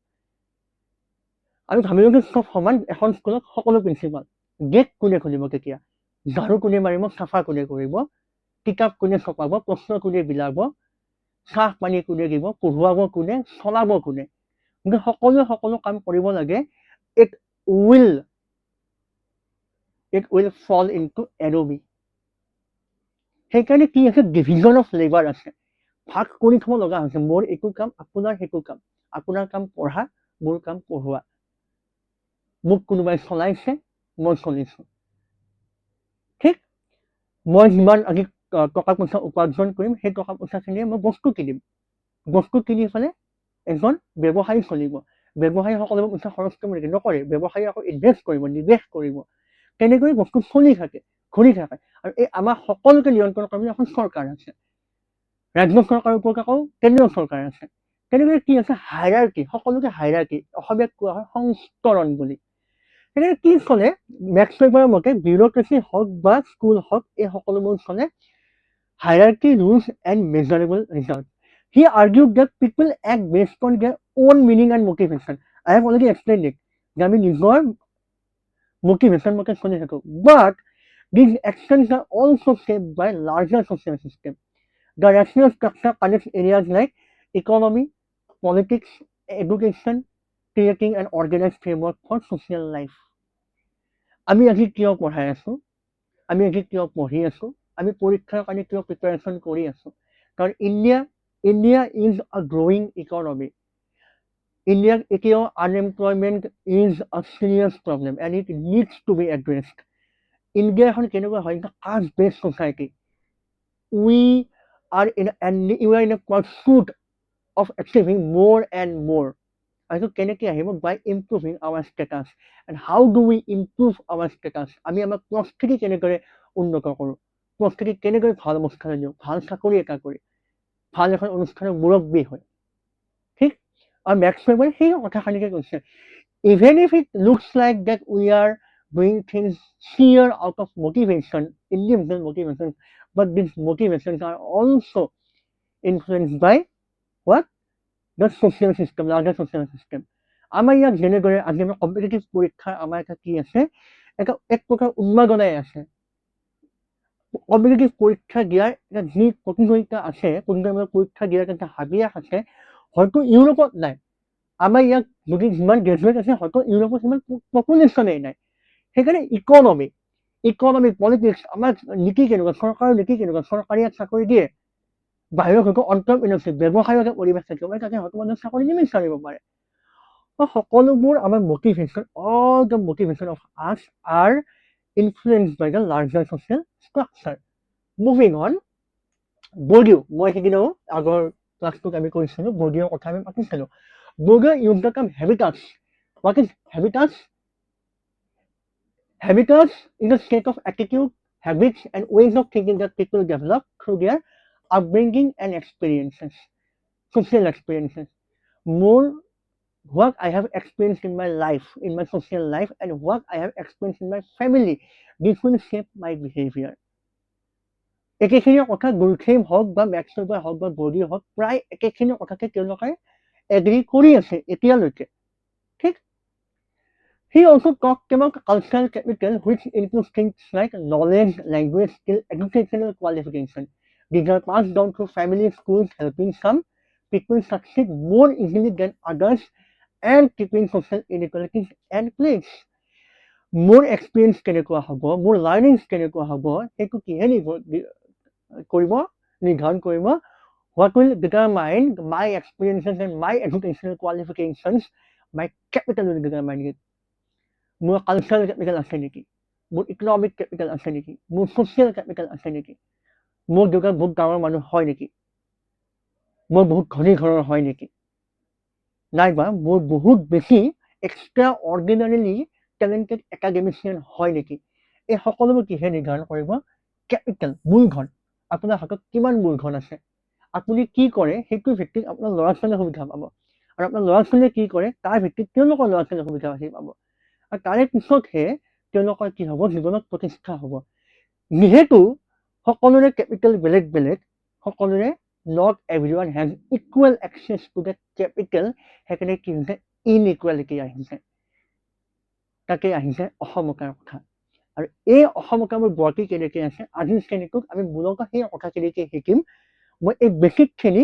আমি ভাবি লওঁ যে চব সমান, এখন স্কুলত সকলো প্ৰিন্সিপাল, গেট কোনে খুলিব তেতিয়া, ঝাৰু কোনে মাৰিব, চাফা কোনে কৰিব, কিতাপ কোনে ছপাব, প্ৰশ্ন কোনে বিলাব, চাহ পানী কোনে দিব, পঢ়ুৱাব কোনে, চলাব কোনে, কিন্তু সকলো কাম কৰিব লাগে। ইট উইল ফল ইনটু এৰবি। সেইকাৰণে কি আছে, ডিভিজন অফ লেবাৰ আছে, ভাগ কৰি থ'ব লগা হৈছে। মোৰ এইটো কাম, আপোনাৰ সেইটো কাম, আপোনাৰ কাম পঢ়া, মোৰ কাম পঢ়োৱা, মোক কোনোবাই চলাইছে, মই চলিছোঁ, ঠিক? মই যিমান আজি টকা পইচা উপাৰ্জন কৰিম, সেই টকা পইচাখিনিয়ে মই বস্তু কিনিম, বস্তু কিনি পেলাই এজন ব্যৱসায়ী চলিব। ব্যৱসায়ীসকলে পইচা খৰচ কৰিব নেকি? নকৰে। ব্যৱসায়ী আকৌ ইনভেষ্ট কৰিব, নিৱেশ কৰিব, তেনেকৈ বস্তু চলি থাকে, ঘূৰি থাকে। আৰু এই আমাৰ সকলোকে নিয়ন্ত্ৰণ কৰিবলৈ এখন চৰকাৰ আছে, ৰাজ্য চৰকাৰৰ ওপৰত আকৌ কেন্দ্ৰীয় চৰকাৰ আছে। তেনেকৈ কি আছে, হায়াৰাৰ্কি, সকলোকে হায়াৰাৰ্কি, অসমীয়াত কোৱা হয় সংস্কৰণ বুলি। তেনেকৈ কি চলে, মেক্স ৱেবাৰৰ মতে বিউৰ'ক্ৰেচি হওক বা স্কুল হওক, এই সকলোবোৰ চলে hierarchy, rules, and measurable results. He argued that people act based on their own meaning and motivation. I have already explained it. যে আমি নিজৰ motivation মতে চলি থাকোঁ। But these actions are also shaped by larger social system. The rational structure connects areas like economy, politics, education, creating an organized framework for social life. আমি আজি কিয় পঢ়াই আছোঁ, আমি আজি কিয় পঢ়ি আছোঁ, আমি পৰীক্ষাৰ কাৰণে কিয় প্ৰিপাৰেশ্যন কৰি আছোঁ, কাৰণ India is a growing economy. ইণ্ডিয়াত এতিয়াও unemployment is a serious problem and it needs to be addressed. India এখন কেনেকুৱা হয়, caste based society. we are in a pursuit of achieving more and more. আৰু কেনেকৈ আহিব? by improving our status. and how do we improve our status? আমি আমাৰ পৰিস্থিতি কেনেদৰে উন্নত কৰোঁ, পৰিস্থিতি কেনেকৈ ভাল অৱস্থালৈ নিওঁ, ভাল চাকৰি এটা কৰি ভাল এখন অনুষ্ঠানৰ মুৰব্বী হয়। ঠিক, আৰু মেক্স ৱেবাৰে সেই কথাখিনিকে কৈছে, even if it looks like that we are doing things here out of motivation, individual motivation, but these motivations are also influenced by what? The social system, larger social system. আমাৰ ইয়াত যেনেদৰে আজি আমাৰ competitive পৰীক্ষাৰ আমাৰ এটা কি আছে, এক প্ৰকাৰ উন্মাদনাই আছে। কম্পিটিটিভ পৰীক্ষা দিয়াৰ এটা যি প্ৰতিযোগিতা আছে, প্ৰতিযোগিতামূলক পৰীক্ষা দিয়াৰ এটা হাবিয়াস আছে, হয়তো ইউৰোপত নাই। আমাৰ ইয়াত যদি যিমান গ্ৰেজুৱেট আছে, হয়তো ইউৰোপত সিমান পপুলেশ্যনেই নাই। সেইকাৰণে ইকনমি পলিটিক্স আমাৰ নীতি কেনেকুৱা, চৰকাৰৰ নীতি কেনেকুৱা, চৰকাৰী চাকৰি দিয়ে, বাহিৰত হয়তো অন্তৰ্প্ৰিনাৰশ্বিপ ব্যৱসায়ৰ এটা পৰিৱেশ থাকিব পাৰে, তাতে হয়তো মানুহে চাকৰি নিবিচাৰিব পাৰে। সকলোবোৰ আমাৰ motivation, all the motivation of us are influenced by the larger social structure. Moving on, Bourdieu, মই সেইদিনাও আগৰ ক্লাছটোত আমি কৈছিলোঁ, বৰ্ডিউৰ কথা আমি পাতিছিলোঁ। Bourdieu use the term habitus. What is habitus? Habitus is a state of attitude, habits, and ways of thinking that people develop through their upbringing and experiences, social experiences. More what I have experienced in my life, in my social life, and what I have experienced in my family, this will shape my behavior. একেখিনি কথা গুলথেইম হওক বা max Weber হওক বা বৰ্ডিউ হওক, প্ৰায় একেখিনি কথাকে তেওঁলোকে এগ্ৰী কৰি আছে এতিয়ালৈকে। ঠিক, he also talked about cultural capital, which includes things like knowledge, language, skill, educational qualification. These are passed down through family, schools, helping some people succeed more easily than others and keeping social inequalities in place. More experience কেনেকুৱা হ'ব, more learnings কেনেকুৱা হ'ব, সেইটো কিহে নিৰ্ধাৰণ কৰিব? What will determine my experiences and my educational qualifications? My capital will determine it. মোৰ cultural capital আছে নেকি, মোৰ ইকনমিক কেপিটেল আছে নেকি, মোৰ ছ'চিয়েল কেপিটেল আছে নেকি, মোৰ দেউতা বহুত ডাঙৰ মানুহ হয় নেকি, মোৰ বহুত ধনী ঘৰৰ হয় নেকি, নাইবা মোৰ বহুত বেছি এক্সট্ৰা অৰ্ডিনাৰীলি টেলেণ্টেড একাডেমিচিয়ান হয় নেকি। এই সকলোবোৰ কিহে নিৰ্ধাৰণ কৰিব? কেপিটেল, মূলধন। আপোনাৰ হাতত কিমান মূলধন আছে, আপুনি কি কৰে সেইটোৰ ভিত্তিত আপোনাৰ ল'ৰা ছোৱালীয়ে সুবিধা পাব, আৰু আপোনাৰ ল'ৰা ছোৱালীয়ে কি কৰে তাৰ ভিত্তিত তেওঁলোকৰ ল'ৰা ছোৱালীয়ে সুবিধা পাব। আৰু তাৰে পিছতহে তেওঁলোকৰ কি হ'ব, জীৱনত প্ৰতিষ্ঠা হ'ব। যিহেতু সকলোৰে কেপিটেল বেলেগ বেলেগ, সকলোৰে not everyone has equal access to the capital, সেইকাৰণে কি হৈছে, ইনইকুৱালিটি আহিছে, তাকে আহিছে অসমতাৰ কথা। আৰু এই অসমতাবোৰ বৰ্তি কেনেকৈ আছে, আজিৰ শ্ৰেণীটোত আমি মূলতঃ সেই কথাখিনিকে শিকিম। মই এই বেছিকখিনি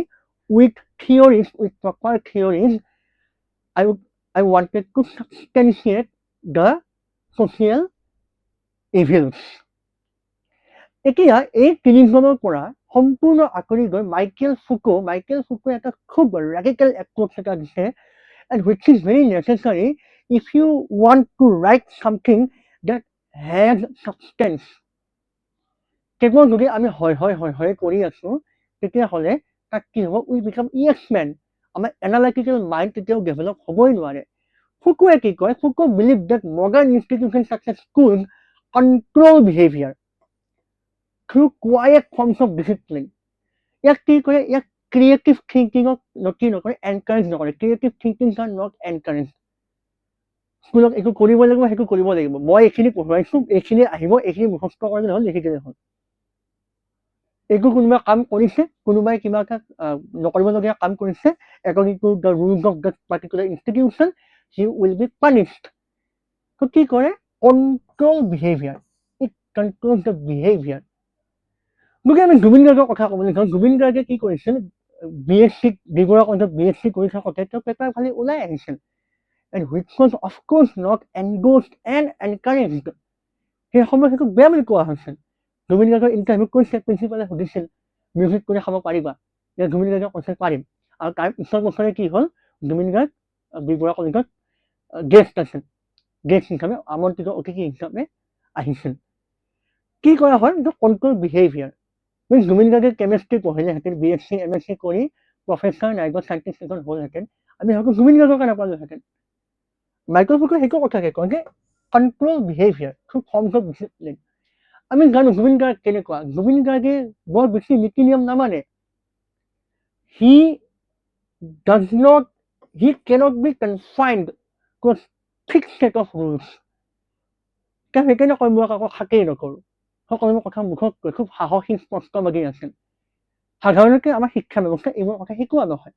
with theories, with proper theories, I wanted to substantiate the social evils. এতিয়া এই তিনিজনৰ পৰা সম্পূৰ্ণ আঁতৰি গৈ মাইকেল ফুকো এটা খুব ৰেডিকেল এপ্ৰ'চ এটা দিছে, and which is very necessary if you want to write something that has substance. কেৱল যদি আমি হয় কৰি আছো, তেতিয়াহ'লে তাত কি হ'ব, we become yes man, আমাৰ এনালাইটিকেল মাইণ্ড তেতিয়াও ডেভেলপ হ'বই নোৱাৰে। ফুকোৱে কি কয়, Foucault believe that modern institutions such as schools control behavior through quiet forms of discipline. ইয়াক কি কৰে, ইয়াক ক্ৰিয়েটিভ থিংকিঙক কি নকৰে, এনকাৰেজ নকৰে। Creative thinking are not encourage. স্কুলত এইটো কৰিব লাগিব, সেইটো কৰিব লাগিব, মই এইখিনি পঢ়ুৱাইছোঁ, এইখিনি আহিব, এইখিনি মুখস্থ কৰিলে হ'ল, লিখি দিলে হ'ল। এইটো কোনোবাই কাম কৰিছে, কোনোবাই কিবা এটা নকৰিবলগীয়া কাম কৰিছে, according to the rules of that particular institution, he will be punished. তো কি কৰে, control behaviour, it controls the behaviour. গতিকে আমি জুবিন গাৰ্গৰ কথা ক'বলৈ যাওঁ। জুবিন গাৰ্গে কি কৰিছিল, BSc ডিব্ৰুগড় কলেজত BSc কৰি থাকোঁতে তেওঁ পেপাৰ ফালি ওলাই আহিছিল, and which was of course not endorsed and encouraged. সেই সময়ত সেইটো বেয়া বুলি কোৱা হৈছিল। জুবিন গাৰ্গৰ ইণ্টাৰভিউ কৰিছে, প্ৰিন্সিপালে সুধিছিল মিউজিক কৰি খাব পাৰিবা? যে জুবিন গাৰ্গে কৈছে পাৰিম। আৰু তাৰ পিছৰ বছৰে কি হ'ল, জুবিন গাৰ্গ বি বৰুৱা কলেজত গেষ্ট আছিল, গেষ্ট হিচাপে আমন্ত্ৰিত অতিথি হিচাপে আহিছিল। কি কৰা হয়, এইটো কণ্ট্ৰল বিহেভিয়াৰ। জুবিন গাৰ্গে কেমেষ্ট্ৰি পঢ়িলেহেঁতেন, BSc MSc কৰি প্ৰফেচাৰ নাইবা চাইণ্টিষ্ট এজন হ'লহেঁতেন, আমি হয়তো জুবিন গাৰ্গকে নাপালোহেঁতেন। মাইকেল ফুকে সেইটো কথাকে কয় যে control behaviour through forms of discipline. আমি জানো জুবিন গাৰ্গ কেনেকুৱা। জুবিন গাৰ্গে বৰ বেছি নীতি নিয়ম নামানে। He cannot be confined to a fixed set of rules. সেইকাৰণে কয় মই কাকো খাতেই নকৰোঁ, সকলোবোৰ কথা মুখত কৈ খুব সাহসী স্পষ্টবাদী আছিল। সাধাৰণতে আমাৰ শিক্ষা ব্যৱস্থা এইবোৰ কথা শিকোৱা নহয়।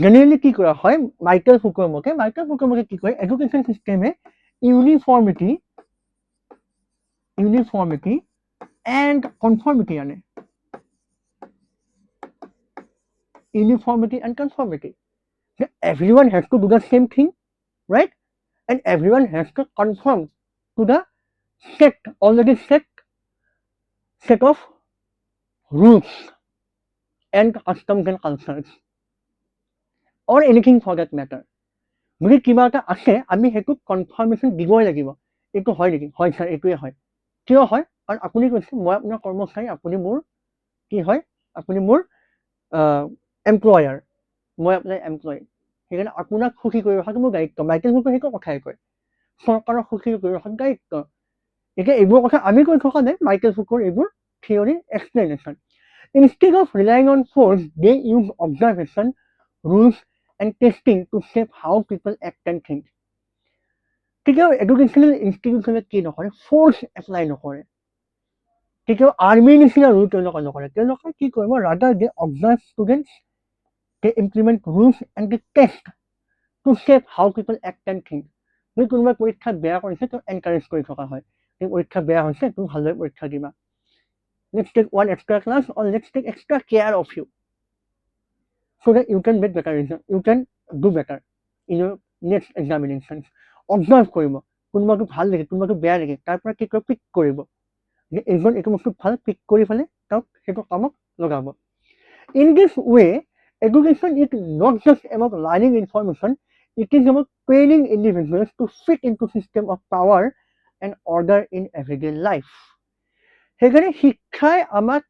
জেনেৰেলি কি কৰা হয়, মাইকেল ফুকৰ মতে কি কয়, এডুকেশ্যন চিষ্টেমে ইউনিফৰ্মিটি এণ্ড কনফৰ্মিটি আনে। Uniformity and conformity. Everyone has to do the same thing, right? And everyone has to conform to the already set of rules and customs and cultures, or anything for that matter. যদি কিবা এটা আছে আমি সেইটো confirmation দিবই লাগিব। এইটো হয় নেকি? হয় ছাৰ, এইটোৱে হয়। কিয় হয়? কাৰণ আপুনি কৈছে মই আপোনাৰ কৰ্মচাৰী, আপুনি মোৰ কি হয়, আপুনি মোৰ এমপ্লয়াৰ, মই আপোনাৰ এমপ্লয়ী। সেইকাৰণে আপোনাক সুখী কৰি ৰখাটো মোৰ দায়িত্ব। মাইকেল ফুকে সেইটো কথাই কয়, চৰকাৰক সুখী কৰি ৰখাটো দায়িত্ব। এতিয়া এইবোৰ কথা আমি কৈ থকা নাই, মাইকেল ফুকৰ এইবোৰ theory explanation. Instead of relying on force, they use observation, rules and testing to shape how people act and think. কেতিয়াও এডুকেশ্যনেল ইনষ্টিটিউশ্যনে কি নকৰে, ফ'ৰ্চ এপ্লাই নকৰে। কেতিয়াও আৰ্মিৰ নিচিনা ৰুল তেওঁলোকে নকৰে। তেওঁলোকে কি কৰিব, rather they observe students, they implement rules and they test to shape how people act and think. যদি কোনোবাই পৰীক্ষাত বেয়া কৰিছে, তেওঁ এনকাৰেজ কৰি থকা হয়। তুমি পৰীক্ষা বেয়া হৈছে, তুমি ভালদৰে পৰীক্ষা দিবা। Let's take one extra class or let's take extra care of you so that you can make better result, you can do better in your next examinations. Observe কৰিব, কোনোবাটো ভাল লাগে, কোনোবাটো বেয়া লাগে, তাৰ পৰা কি কৰিব, পিক কৰিব। যে এইজন এইটো বস্তু ভাল, পিক কৰি পেলাই তেওঁক সেইটো কামত লগাব। In this way, education is not just about learning information, it is about training individuals to fit into system of power and order in everyday life. সেইকাৰণে শিক্ষাই আমাক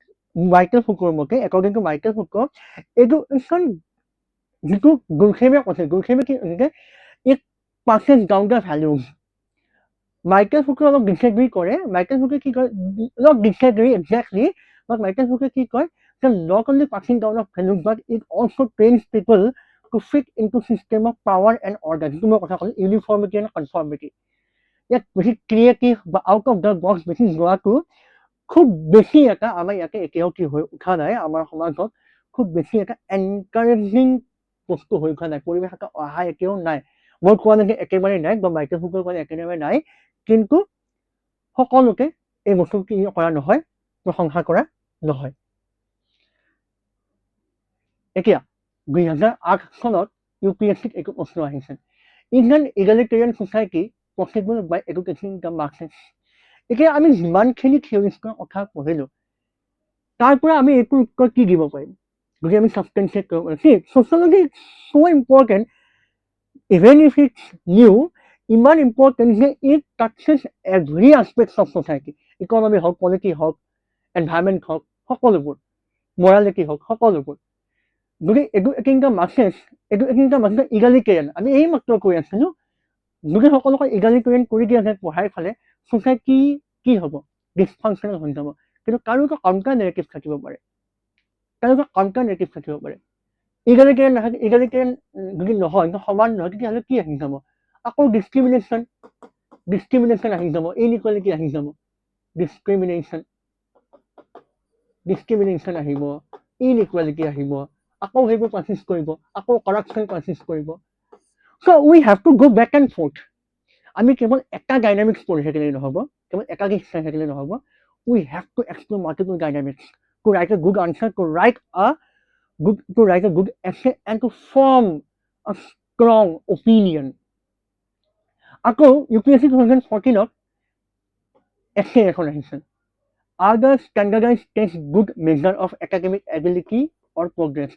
মাইকেল ফুকৰ মতে, একৰ্ডিং টু মাইকেল ফুকৰ, এডুকেশ্যন যিটো গুলখেমে কৈছে, গুলখেমে কি কৈছে, it passes down the values. Michael ফুকে অলপ ডিছএগ্ৰী কৰে। মাইকেল ফুকে কি কয়, অলপ ডিছএগ্ৰী এক্সেক্টলি, বাট মাইকেল ফুকে কি কয়, not only passing down of values, but it also trains people to fit into system of power and order. যিটো মই কথা ক'লো, ইউনিফৰ্মিটি এণ্ড কনফৰ্মিটি। ইয়াত বেছি ক্ৰিয়েটিভ বা আউট অফ দ্য বক্স বেছি যোৱাটো খুব বেছি এটা আমাৰ ইয়াতে এতিয়াও কি হৈ উঠা নাই, আমাৰ সমাজত খুব বেছি এটা এনকাৰেজিং বস্তু হৈ উঠা নাই, পৰিৱেশ এটা অহা এতিয়াও নাই। মই কোৱা নাই যে একেবাৰে নাই, বা মাইকেল ফুকৰ কোৱা একেবাৰে নাই, কিন্তু সকলোকে এই বস্তু কি কৰা নহয়, প্ৰশংসা কৰা নহয়। এতিয়া 2008 চনত UPSCত এইটো প্ৰশ্ন আহিছে, is an egalitarian society possible by education the masses. এতিয়া আমি যিমানখিনি থিয়ৰিষ্টৰ কথা পঢ়িলোঁ, তাৰ পৰা আমি এইটো উত্তৰ কি দিব পাৰিম, যদি আমি ছাবষ্টেঞ্চিয়েট কৰিব পাৰোঁ। Sociology so' important, even if it's new, ইমান ইম্পৰ্টেণ্ট যে it touches every aspects of society. Economy হওক, পলিটি হওক, এনভাইৰমেণ্ট হওক, সকলোবোৰ, মৰালিটি হওক, সকলোবোৰ। যদি এডুকেটিং দ্য মাছেছ ইগালিটেৰিয়ান, আমি এই মাত্ৰ কৈ আছিলোঁ, যদি সকলোকে ইগালিটেৰিয়ান কৰি দিয়া যায় পঢ়াই ফালে, ছ'চাইটি কি হ'ব, ডিছফাংচনেল হৈ যাব। কিন্তু কাৰো এটা কাউণ্টাৰ নেগেটিভ থাকিব পাৰে, ইগালিটেৰিয়ান নাথাকে, ইগালিটেৰিয়ান যদি নহয়, সমান নহয়, তেতিয়াহ'লে কি আহি যাব, আকৌ ডিছক্ৰিমিনেশ্যন আহি যাব, ইনইকুৱালিটি আহি যাব, ডিছক্ৰিমিনেশ্যন আহিব, ইনইকুৱালিটি আহিব, আকৌ সেইবোৰ পাৰ্চেছ কৰিব, আকৌ কৰাপশ্যন পাৰ্চেছ কৰিব। চ' উই হেভ টু গ' বেক এণ্ড ফৰ্থ। আমি কেৱল এটা ডাইনামিক্স পঢ়ি থাকিলেই নহ'ব, কেৱল একাধিক চাই থাকিলে নহ'ব। We have to explore multiple dynamics to write a good answer, to write a good essay and to form a strong opinion. আকৌ UPSC 2014ত essay এখন আহিছিল, are the standardized test good measure of academic ability or progress?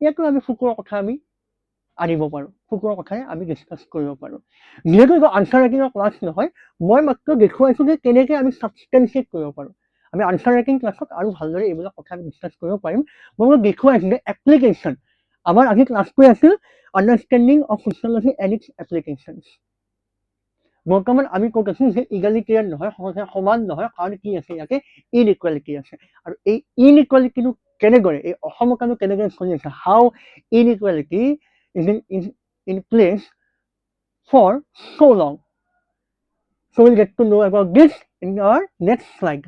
ইয়াতো আমি ফুকুৰৰ কথা আমি আনিব পাৰোঁ, ফুকুৰৰ কথাই আমি ডিছকাছ কৰিব পাৰোঁ। যিহেতু এইটো আনচাৰ ৰাইটিঙৰ ক্লাছ নহয়, মই মাত্ৰ দেখুৱাইছোঁ যে কেনেকৈ আমি ছাবষ্টেঞ্চিয়েট কৰিব পাৰোঁ। আমি আনচাৰ ৰাইটিং ক্লাছত আৰু ভালদৰে এইবিলাক কথা আমি ডিছকাছ কৰিব পাৰিম। মই দেখুৱাইছোঁ যে এপ্লিকেশ্যন, আমাৰ আজি ক্লাছটোৱে আছিল understanding of sociology and its applications. বৰ্তমান আমি ক'ত আছোঁ যে ইগালিটেৰিয়ান নহয়, সমান নহয়, কাৰণ কি আছে ইয়াতে ইনইকুৱেলিটি আছে। আৰু এই ইনইকুৱেলিটিটো কেনেদৰে, এই অসমৰ কাৰণে কেনেদৰে চলি আছে, হাউ inequality is in place for so long. So we'll get to know about this in our next slide.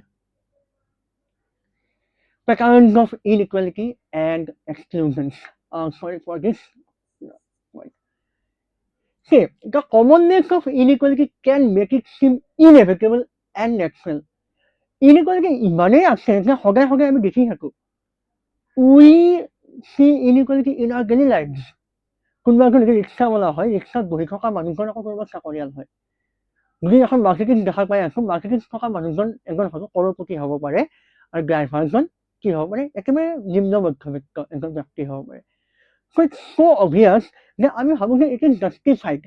Patterns of inequality and exclusions. Sorry for this. See, the commonness of inequality can make it seem inevitable and natural. Inequality ইমানেই আছে যে সদায় সদায় আমি দেখি থাকোঁ। We see inequality in our daily lives. কোনোবা এজন যদি ৰিক্সাৱালা হয়, ৰিক্সাত বহি থকা মানুহজন আকৌ কোনোবা চাকৰিয়াল হয়। যদি এখন মাৰ্চিডিজ দেখা পাই আছোঁ, মাৰ্চিডিজ থকা মানুহজন এজন হয়তো কৰ'ৰপতি হ'ব পাৰে, আৰু ড্ৰাইভাৰজন কি হ'ব পাৰে, একেবাৰে নিম্ন মধ্যবিত্ত এজন ব্যক্তি হ'ব পাৰে। So it's so obvious যে আমি ভাবোঁ যে it is justified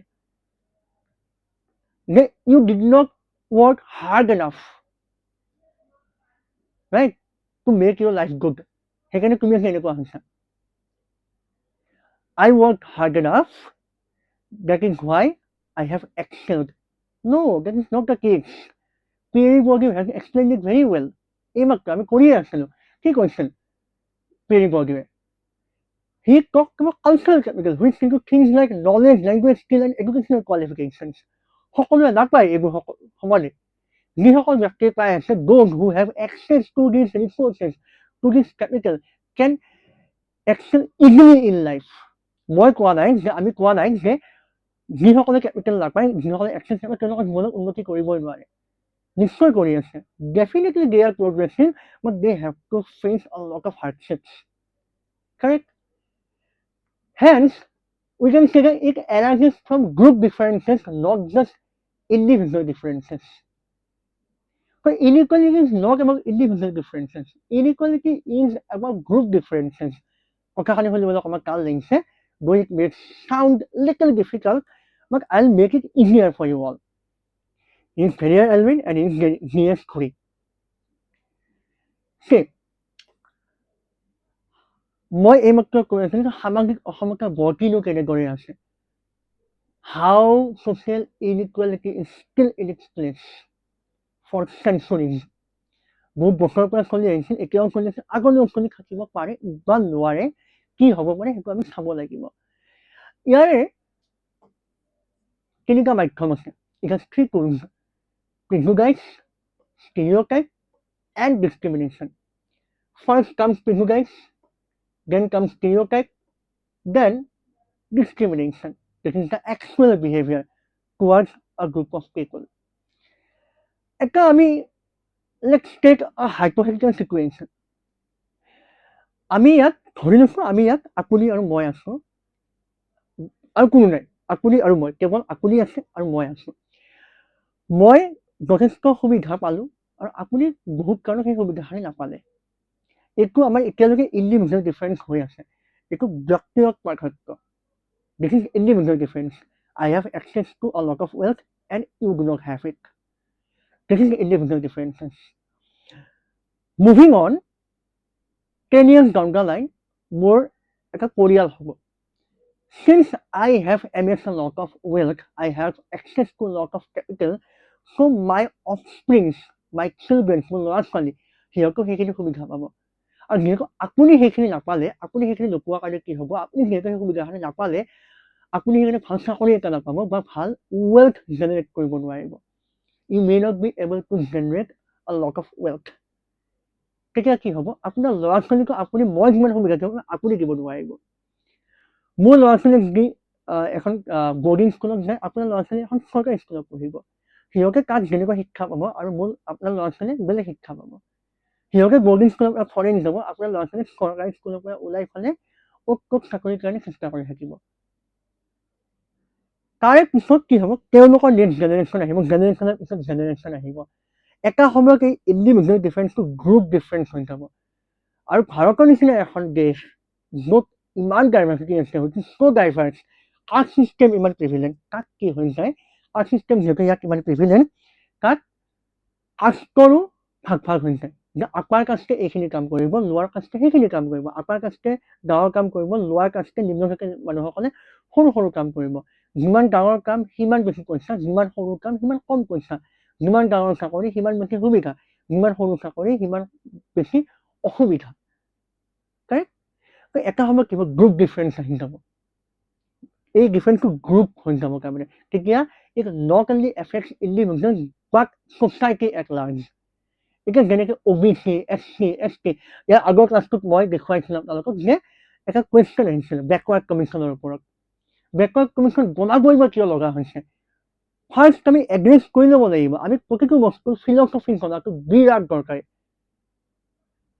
যে you did not work hard enough, right, to make your life good. সেইকাৰণে তুমি আছে এনেকুৱা হৈছা। I worked hard enough, that is why I have excelled. No, that is not the case. Pierre Bourdieu has explained it very well. এইমাত্ৰ আমি কৰিয়ে আছিলোঁ। কি কৈছিল Pierre Bourdieu? He talked about cultural capital, which include things like knowledge, language, skill, and educational qualifications. সকলোৱে নাপায় এইবোৰ সমানে। যিসকল ব্যক্তিয়ে পাই আছে, those who have access to these resources, to this capital, can excel easily in life. মই কোৱা নাই যে, আমি কোৱা নাই যে যিসকলে কেপিটেল নাপায়, যিসকলে এক্সেছ নাপায়, তেওঁলোকে জীৱনত উন্নতি কৰিবই নোৱাৰে। নিশ্চয় কৰি আছে। Definitely they are progressing, but they have to face a lot of hardships. Correct? Hence, we can say that it arises from group differences, not just individual differences. But inequality is not about individual differences. Inequality is about group differences. কথাখিনি শুনিবলৈ অকণমান টান লাগিছে, though it may sound little difficult, but I'll make it easier for you all. He's Ferrier Elvin and he's GS Khuri. See, মই এইমাত্ৰ কৈ আছিলোঁ যে সামাজিক অসমতা বৰ্তিনো কেনেদৰে আছে। How social inequality is still in its place for centuries. বহুত বছৰৰ পৰা চলি আহিছিল, এতিয়াও চলি আছে, আগলৈও চলি থাকিব পাৰে বা নোৱাৰে, কি হ'ব পাৰে সেইটো আমি চাব লাগিব। ইয়াৰে তিনিটা মাধ্যম আছে। It has three tools: prejudice, stereotype, and discrimination. First comes prejudice, then comes stereotype, then discrimination. This is the actual behavior towards a group of people. Eta ami, let's take a hypothetical situation. আমি ইয়াত ধৰি লৈছোঁ, আমি ইয়াত আপুনি আৰু মই আছোঁ, আৰু কোনো নাই, আপুনি আৰু মই, কেৱল আপুনি আছে আৰু মই আছোঁ। মই যথেষ্ট সুবিধা পালোঁ আৰু আপুনি বহুত কাৰণত সেই সুবিধাখিনি নাপালে। এইটো আমাৰ এতিয়ালৈকে ইণ্ডিভিজুৱেল ডিফাৰেঞ্চ হৈ আছে। এইটো ব্যক্তিগত পাৰ্থক্য। This is individual difference. I have access to a lot of wealth and you do not have it. This is individual differences. Moving on, 10 years down the line, more এটা পৰিয়াল হ'ব। Since I have amassed a lot of wealth, I have access to a lot of capital, so my offspring, my children, মোৰ ল'ৰা ছোৱালী, সিহঁতেও সেইখিনি সুবিধা পাব। আৰু যিহেতু আপুনি সেইখিনি নাপালে, আপুনি সেইখিনি নোপোৱাৰ কাৰণে কি হ'ব, আপুনি যিহেতু সেই সুবিধাখিনি নাপালে, আপুনি সেইকাৰণে ভাল চাকৰি এটা নাপাব বা ভাল ৱেল্থ জেনেৰেট কৰিব নোৱাৰিব। You may not be able to generate a lot of wealth. তেতিয়া কি হ'ব, আপোনাৰ ল'ৰা ছোৱালীকো আপুনি মই যিমান সুবিধা দিব আপুনি দিব নোৱাৰিব। মোৰ ল'ৰা ছোৱালীক যদি এখন বৰ্ডিং স্কুলত যায়, আপোনাৰ ল'ৰা ছোৱালী এখন চৰকাৰী স্কুলত পঢ়িব। সিহঁতে তাত যেনেকুৱা শিক্ষা পাব আৰু আপোনাৰ ল'ৰা ছোৱালীয়ে বেলেগ শিক্ষা পাব। সিহঁতে বৰ্ডিং স্কুলৰ পৰা ফৰেইন যাব, আপোনাৰ ল'ৰা ছোৱালীক চৰকাৰী স্কুলৰ পৰা ওলাই ফালে ক'ত চাকৰিৰ কাৰণে চেষ্টা কৰি থাকিব। তাৰে পিছত কি হ'ব, তেওঁলোকৰ নেক্সট জেনেৰেশ্যন আহিব, জেনেৰেশ্যনৰ পিছত জেনেৰেশ্যন আহিব। এটা সময়ত এই ইণ্ডিভিজুৱেল ডিফাৰেঞ্চটো গ্ৰুপ ডিফাৰেঞ্চ হৈ যাব। আৰু ভাৰতৰ নিচিনা এখন দেশ য'ত ইমান ডাইভাৰ্চিটি আছে, which is so' diverse, caste system ইমান প্ৰিভিলেণ্ট, তাত কি হৈ যায়, কাষ্ট ছিষ্টেম যিহেতু ইয়াত ইমান প্ৰিভিলেণ্ট, তাত কাষ্টৰো ভাগ ভাগ হৈ যায়। যে আপাৰ কাষ্টে এইখিনি কাম কৰিব, লোৱাৰ কাষ্টে সেইখিনি কাম কৰিব, আপাৰ কাষ্টে ডাঙৰ কাম কৰিব, লোৱাৰ কাষ্টে নিম্নভোগী মানুহসকলে সৰু সৰু কাম কৰিব। যিমান ডাঙৰ কাম সিমান বেছি পইচা, যিমান সৰু কাম সিমান কম পইচা, যিমান ডাঙৰ চাকৰি সিমান বেছি সুবিধা, যিমান সৰু চাকৰি সিমান বেছি অসুবিধা। এটা সময়ত কিবা গ্ৰুপ ডিফাৰেঞ্চ আহি যাব, এই ডিফাৰেঞ্চটো গ্ৰুপ হৈ যাব তাৰমানে। তেতিয়া it not only effects individual but society at large. এতিয়া যেনেকে OBC, SC, ST, ইয়াৰ আগৰ ক্লাছটোত মই দেখুৱাইছিলোঁ আপোনালোকক যে এটা কুৱেশ্যন আহিছিলে বেকৱাৰ্ড কমিশ্যনৰ ওপৰত। বেকৱাৰ্ড কমিশ্যন বনাবই বা কিয় লগা হৈছে? ফাৰ্ষ্ট আমি এড্ৰেছ কৰি ল'ব লাগিব, আমি প্ৰতিটো বস্তুৰ ফিলচফি জনাটো বিৰাট দৰকাৰী।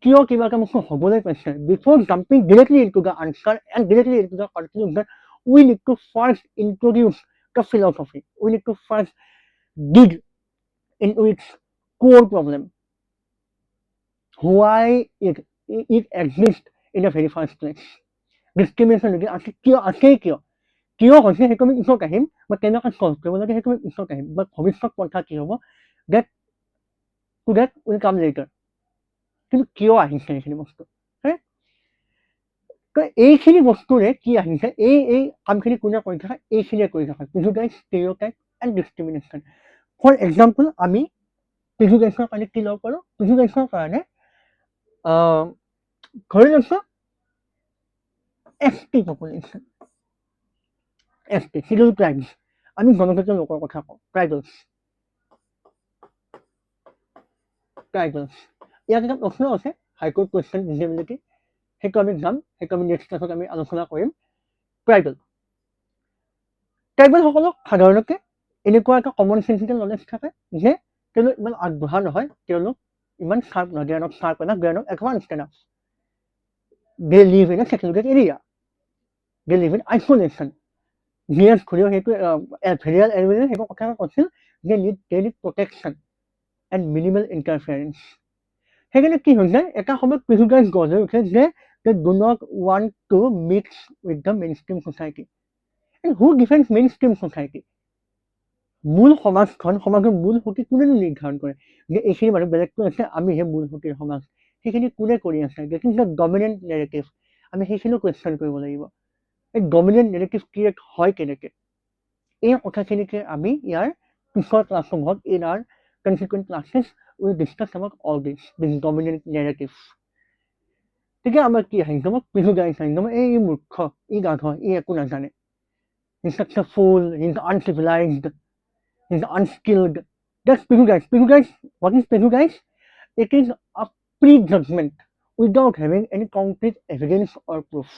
কিয় কিবা এটা বস্তু হ'বলৈ পাইছে, before jumping directly into the answer and directly into the conclusion, we need to first introduce the philosophy. We need to first dig into its core problem. Why it exists in the very first place. Discrimination আছে কিয় আছে, কিয় হৈছে সেইটো আমি পিছত আহিম, বা কেনেকৈ চল্ভ কৰিব লাগে সেইটো আমি পিছত আহিম, বা ভৱিষ্যত পন্থা কি হ'ব, that will come later. কিন্তু কিয় আহিছে এইখিনি বস্তু, এইখিনি বস্তুৰে কি আহিছে, এই কামখিনি কোনে কৰি থাকে, এইখিনিয়ে কৰি থাকে, প্ৰিজুডাইজ, ষ্টেৰিঅটাইপ এণ্ড ডিছক্ৰিমিনেশ্যন। ফৰ এক্সাম্পল আমি প্ৰিজুডাইজৰ কাৰণে কি ল'ব পাৰোঁ, প্ৰিজুডাইজৰ কাৰণে ধৰি লৈছোঁ ST population, ST schedule tribes, আমি জনজাতীয় লোকৰ কথা কওঁ, ট্ৰাইবেলছ। ইয়াত এটা প্ৰশ্ন আছে হাইকোৰ্ট কুৱেশ্যন ডিজেবিলিটি, সেইটো আমি যাম, সেইটো আমি নেক্সট ক্লাছত আমি আলোচনা কৰিম। ট্ৰাইবেলসকলক সাধাৰণতে এনেকুৱা এটা কমন চেন্সিটিভ নলেজ থাকে যে তেওঁলোক ইমান আগবঢ়া নহয়, তেওঁলোক ইমান চাৰ্প নহয়, they are not sharp enough, they are not advanced enough. They live in a secluded area, they live in isolation. GS ঘূৰিও সেইটো ভেৰিয়েল এলিমেণ্ট সেইটো কথা কৈছিল যে they need protection and minimal interference. সেইকাৰণে কি হৈ যায়, এটা সময়ত প্ৰিজুডাইজ গঢ় লৈ উঠে যে they do not want to mix with the mainstream society. And who defends mainstream society? মূল সমাজখন, সমাজৰ মূল সুঁতি কোনে নিৰ্ধাৰণ কৰে যে এইখিনি মানুহ বেলেগকৈ আছে, আমিহে মূল সুঁতিৰ সমাজ, সেইখিনি কোনে কৰি আছে, this is the dominant narrative, আমি সেইখিনিও কুৱেশ্যন কৰিব লাগিব। এই ডমিনেণ্ট নেৰেটিভ ক্ৰিয়েট হয় কেনেকৈ, এই কথাখিনিকে আমি ইয়াৰ পিছৰ ক্লাছসমূহত in our consequent classes will discuss about all this dominant narrative. তেতিয়া আমাৰ কি আহি যাব, প্ৰিজুডাইজ আহি যাব, এই মূৰ্খ, ই গাধ, ই একো নাজানে, he is such a fool, he is uncivilised, is unskilled. That's prejudice. Prejudice, what is prejudice? It is a prejudgment without having any concrete evidence or proof.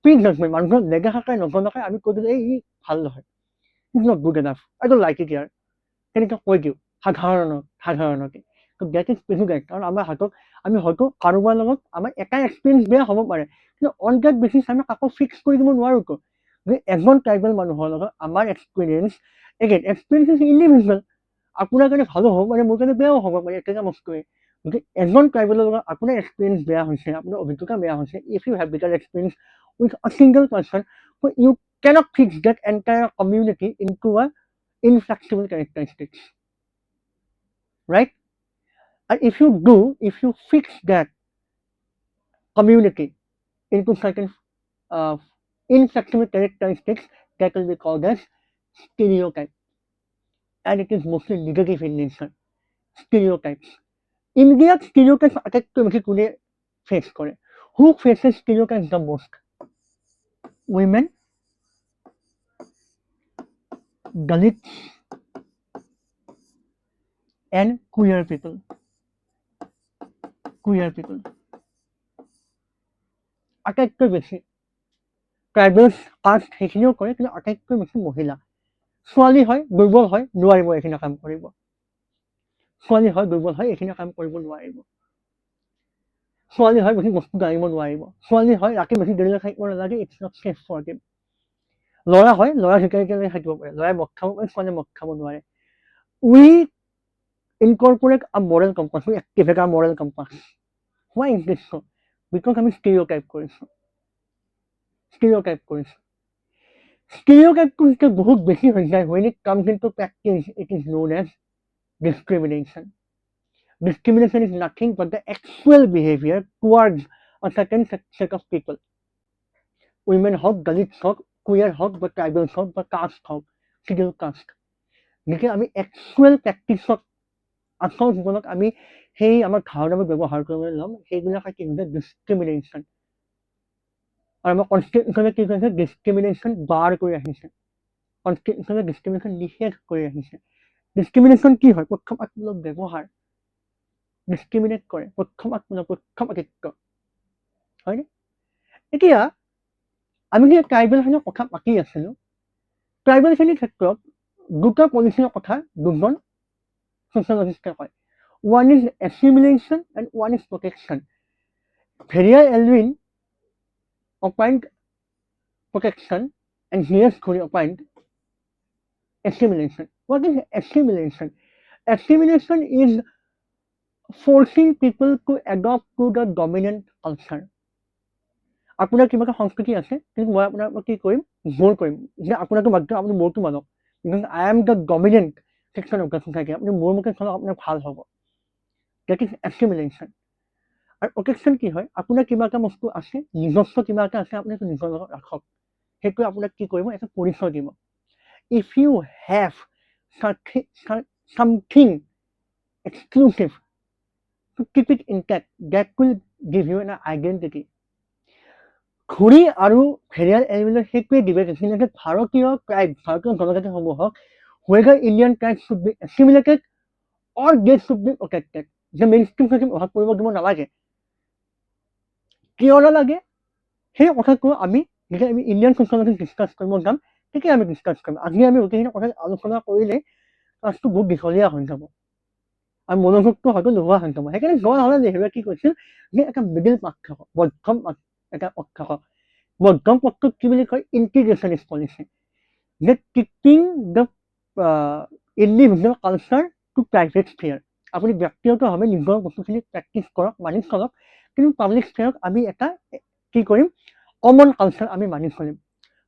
Prejudgment, মানুহৰ নেদেখাকৈ নজনাকৈ আমি কৈ দিলোঁ এই ভাল নহয়, is not good enough, I don't like it ইয়াৰ, তেনেকৈ কৈ দিওঁ সাধাৰণতে। That is prejudice. কাৰণ আমাৰ হাতত আমি হয়তো কাৰোবাৰ লগত আমাৰ এটাই এক্সপিৰিয়েঞ্চ বেয়া হ'ব পাৰে, কিন্তু অন ডেট বেচিছ আমি কাকো ফিক্স কৰি দিব নোৱাৰোঁতো যে এজন ট্ৰাইবেল মানুহৰ লগত আমাৰ experience, again experience is individual, আপোনাৰ কাৰণে ভালো হ'ব পাৰে, মোৰ কাৰণে বেয়াও হ'ব পাৰে, একেটা বস্তুৱে। গতিকে এজন ট্ৰাইবেলৰ লগত আপোনাৰ এক্সপিৰিয়েঞ্চ বেয়া হৈছে, আপোনাৰ অভিজ্ঞতা বেয়া হৈছে, if you have bitter experience with a single person, you cannot fix that entire community into a inflexible characteristics, right? And if you do, if you fix that community into certain inflexible characteristics, that will be called as stereotype, and it is mostly negative in nature. Stereotypes. India's stereotypes আটাইতকৈ বেছি কোনে face কৰে? Who faces stereotypes the most? Women, Dalits, and queer people. আটাইতকৈ বেছি tribals caste সেইখিনিও কৰে, কিন্তু আটাইতকৈ বেছি মহিলা। ছোৱালী হয়, দুৰ্বল হয়, নোৱাৰিব এইখিনি কাম কৰিব। ছোৱালী হয়, দুৰ্বল হয়, এইখিনি কাম কৰিব নোৱাৰিব। ছোৱালী হয়, বেছি বস্তু জানিব নোৱাৰিব। ছোৱালী হয়, ৰাতি বেছি দেৰিলৈ থাকিব নালাগে, it's not safe for them. ল'ৰা হয়, ল'ৰা ভিতৰলৈকে থাকিব পাৰে, ল'ৰাই মদ খাব পাৰে, ছোৱালীয়ে মদ খাব নোৱাৰে। উই incorporate a moral compass, we activate our moral compass. Why is this so? Because আমি stereotype কৰিছো, stereotype কৰিছো, stereotype টো যেতিয়া বহুত বেছি হৈ যায়, when it comes into practice, it is known as discrimination. Discrimination is nothing but the actual behavior towards a certain set of people. Women হোক, দলিত হোক, queer হোক বা ট্ৰাইবেলছ হোক বা কাষ্ট হোক, শিডিউল কাষ্ট, যেতিয়া আমি একচুৱেল প্ৰেক্টিছত আচল জীৱনত আমি সেই আমাৰ ধাৰণাবোৰ ব্যৱহাৰ কৰিবলৈ ল'ম, সেইবিলাকে কি হৈছে ডিছক্ৰিমিনেশ্যন। আৰু আমাৰ কনষ্টিটিউশ্যনে কি কৰিছে, ডিছক্ৰিমিনেশ্যন বাৰ কৰি আহিছে, কনষ্টিটিউশ্যনে ডিছক্ৰিমিনেশ্যন নিষেধ কৰি আহিছে। ডিছক্ৰিমিনেশ্যন কি হয়? পক্ষপাতমূলক ব্যৱহাৰ, ডিছক্ৰিমিনেট কৰে, পক্ষপাতিত্ব, হয়নে? এতিয়া আমি যে ট্ৰাইবেলখিনিৰ কথা পাতি আছিলোঁ, ট্ৰাইবেলখিনিৰ ক্ষেত্ৰত দুটা পলিচিৰ কথা দুজন sociologiste কয়। One is assimilation and one is protection. Veria Elwin opined protection and G.S. Khoury opined assimilation. What is assimilation? Assimilation is forcing people to adopt to the dominant culture. আপোনাৰ কিবা এটা সংস্কৃতি আছে, কিন্তু মই আপোনাৰ কি কৰিম, জোৰ কৰিম যে আপোনাকে বাদ দিয়ক, আপুনি মোৰটো মানক, because I am the dominant section of the society, আপুনি মোৰ মতে চলক, আপোনাৰ ভাল হ'ব। That is assimilation. আৰু প্ৰটেকশ্যন কি হয়? আপোনাৰ কিবা এটা বস্তু আছে, নিজস্ব কিবা এটা আছে, আপুনি নিজৰ লগত ৰাখক, সেইটো আপোনাক কি কৰিব, এটা পৰিচয় দিব। If you have something exclusive to keep it intact, that will give you an identity. ঘুৰি আৰু ভেৰিয়াৰ এলিমেণ্টৰ সেইটোৱে ডিবেট আছিল যে ভাৰতীয় ট্ৰাইব, ভাৰতীয় জনজাতিসমূহক whether Indian tribes should be assimilated or they should be protected, যে মেইন ষ্ট্ৰীম সিস্টেম প্ৰভাৱ পৰিব দিব নালাগে। কিয় নালাগে সেই কথাটো আমি যেতিয়া আমি ইণ্ডিয়ান ছ'চিয়লজি ডিছকাছ কৰিব যাম, তেতিয়া আমি ডিছকাছ কৰিম। আজি আমি গোটেইখিনি কথা আলোচনা কৰিলে ক্লাছটো বহুত দীঘলীয়া হৈ যাব আৰু মনোযোগটো হয়তো নোহোৱা হৈ যাব। সেইকাৰণে জৱাহৰলাল নেহৰুৱে কি কৈছিল যে এটা মিডিল পাঠ থাকক, মধ্যম এটা পথ থাকক। মধ্যম পথটোক কি বুলি কয়? ইণ্টিগ্ৰেশ্যনিষ্ট পলিচি, যে teaching the individual culture to private sphere. আপুনি ব্যক্তিগতভাৱে নিজৰ বস্তুখিনি প্ৰেক্টিছ কৰক, মানি চলক, কিন্তু পাব্লিক স্ফিয়াৰক আমি এটা কি কৰিম, কমন কালচাৰ আমি মানি চলিম।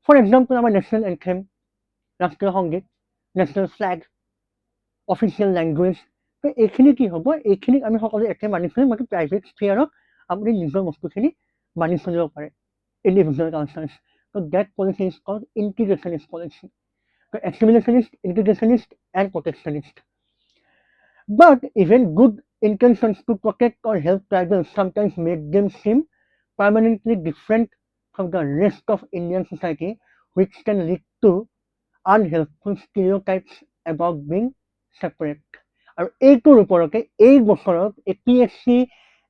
ফৰ এক্সাম্পল, আমাৰ নেশ্যনেল এন্থেম, ৰাষ্ট্ৰীয় সংগীত, নেশ্যনেল ফ্লেগ, অফিচিয়েল লেংগুৱেজ, এইখিনি কি হ'ব, এইখিনিক আমি সকলোৱে একে মানি চলিম, বাকী প্ৰাইভেট স্ফিয়াৰক আপুনি নিজৰ বস্তুখিনি মানি চলিব পাৰে, individual কালচাৰ্ছ। So that policy is called integrationist policy. So assimilationist, integrationist and protectionist. But even good intentions to protect or help tribals sometimes make them seem permanently different from the rest of Indian society, which can lead to unhelpful stereotypes about being separate. আৰু এইটোৰ ওপৰতে এই বছৰত APSC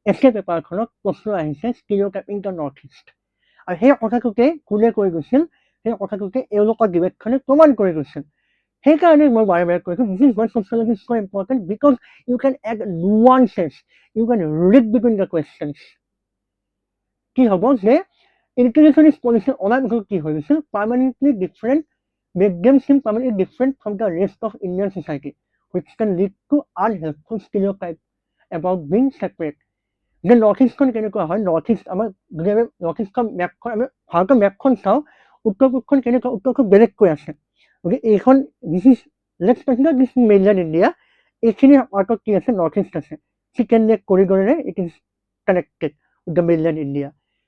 এছে পেপাৰখনত প্ৰশ্ন আহিছে, ষ্টিৰিঅ'টাইপিং the north east. আৰু সেই কথাটোকে কোনে কৈ গৈছিল, সেই কথাটোকে এওঁলোকৰ ডিবেটখনে প্ৰমাণ কৰি গৈছিল। সেইকাৰণে মই বাৰে বাৰে কৈছোঁ, this is why sociology is so' important, because you can add nuances, you can read between the questions. কি হ'ব যে ইণ্টিগ্ৰেশ্যনিষ্ট পলিচি অনাৰ পিছত কি হৈ গৈছিল, permanently different, make them SIM permanently different from the rest of Indian society, which can lead to unhelpful stereotypes about being separate. যে north ইষ্টখন কেনেকুৱা হয়, নৰ্থ ইষ্ট আমাৰ যদি আমি নৰ্থ ইষ্টখন মেপখন আমি ভাৰতৰ মেপখন চাওঁ, উত্তৰ পূবখন কেনেকুৱা, উত্তৰখন বেলেগকৈ আছে। গতিকে এইখন this is let's consider this is mainland India, এইখিনি পাৰ্টত কি আছে, নৰ্থ ইষ্ট আছে, চিকেন নেক কৰিডৰেৰে it is connected with the mainland India,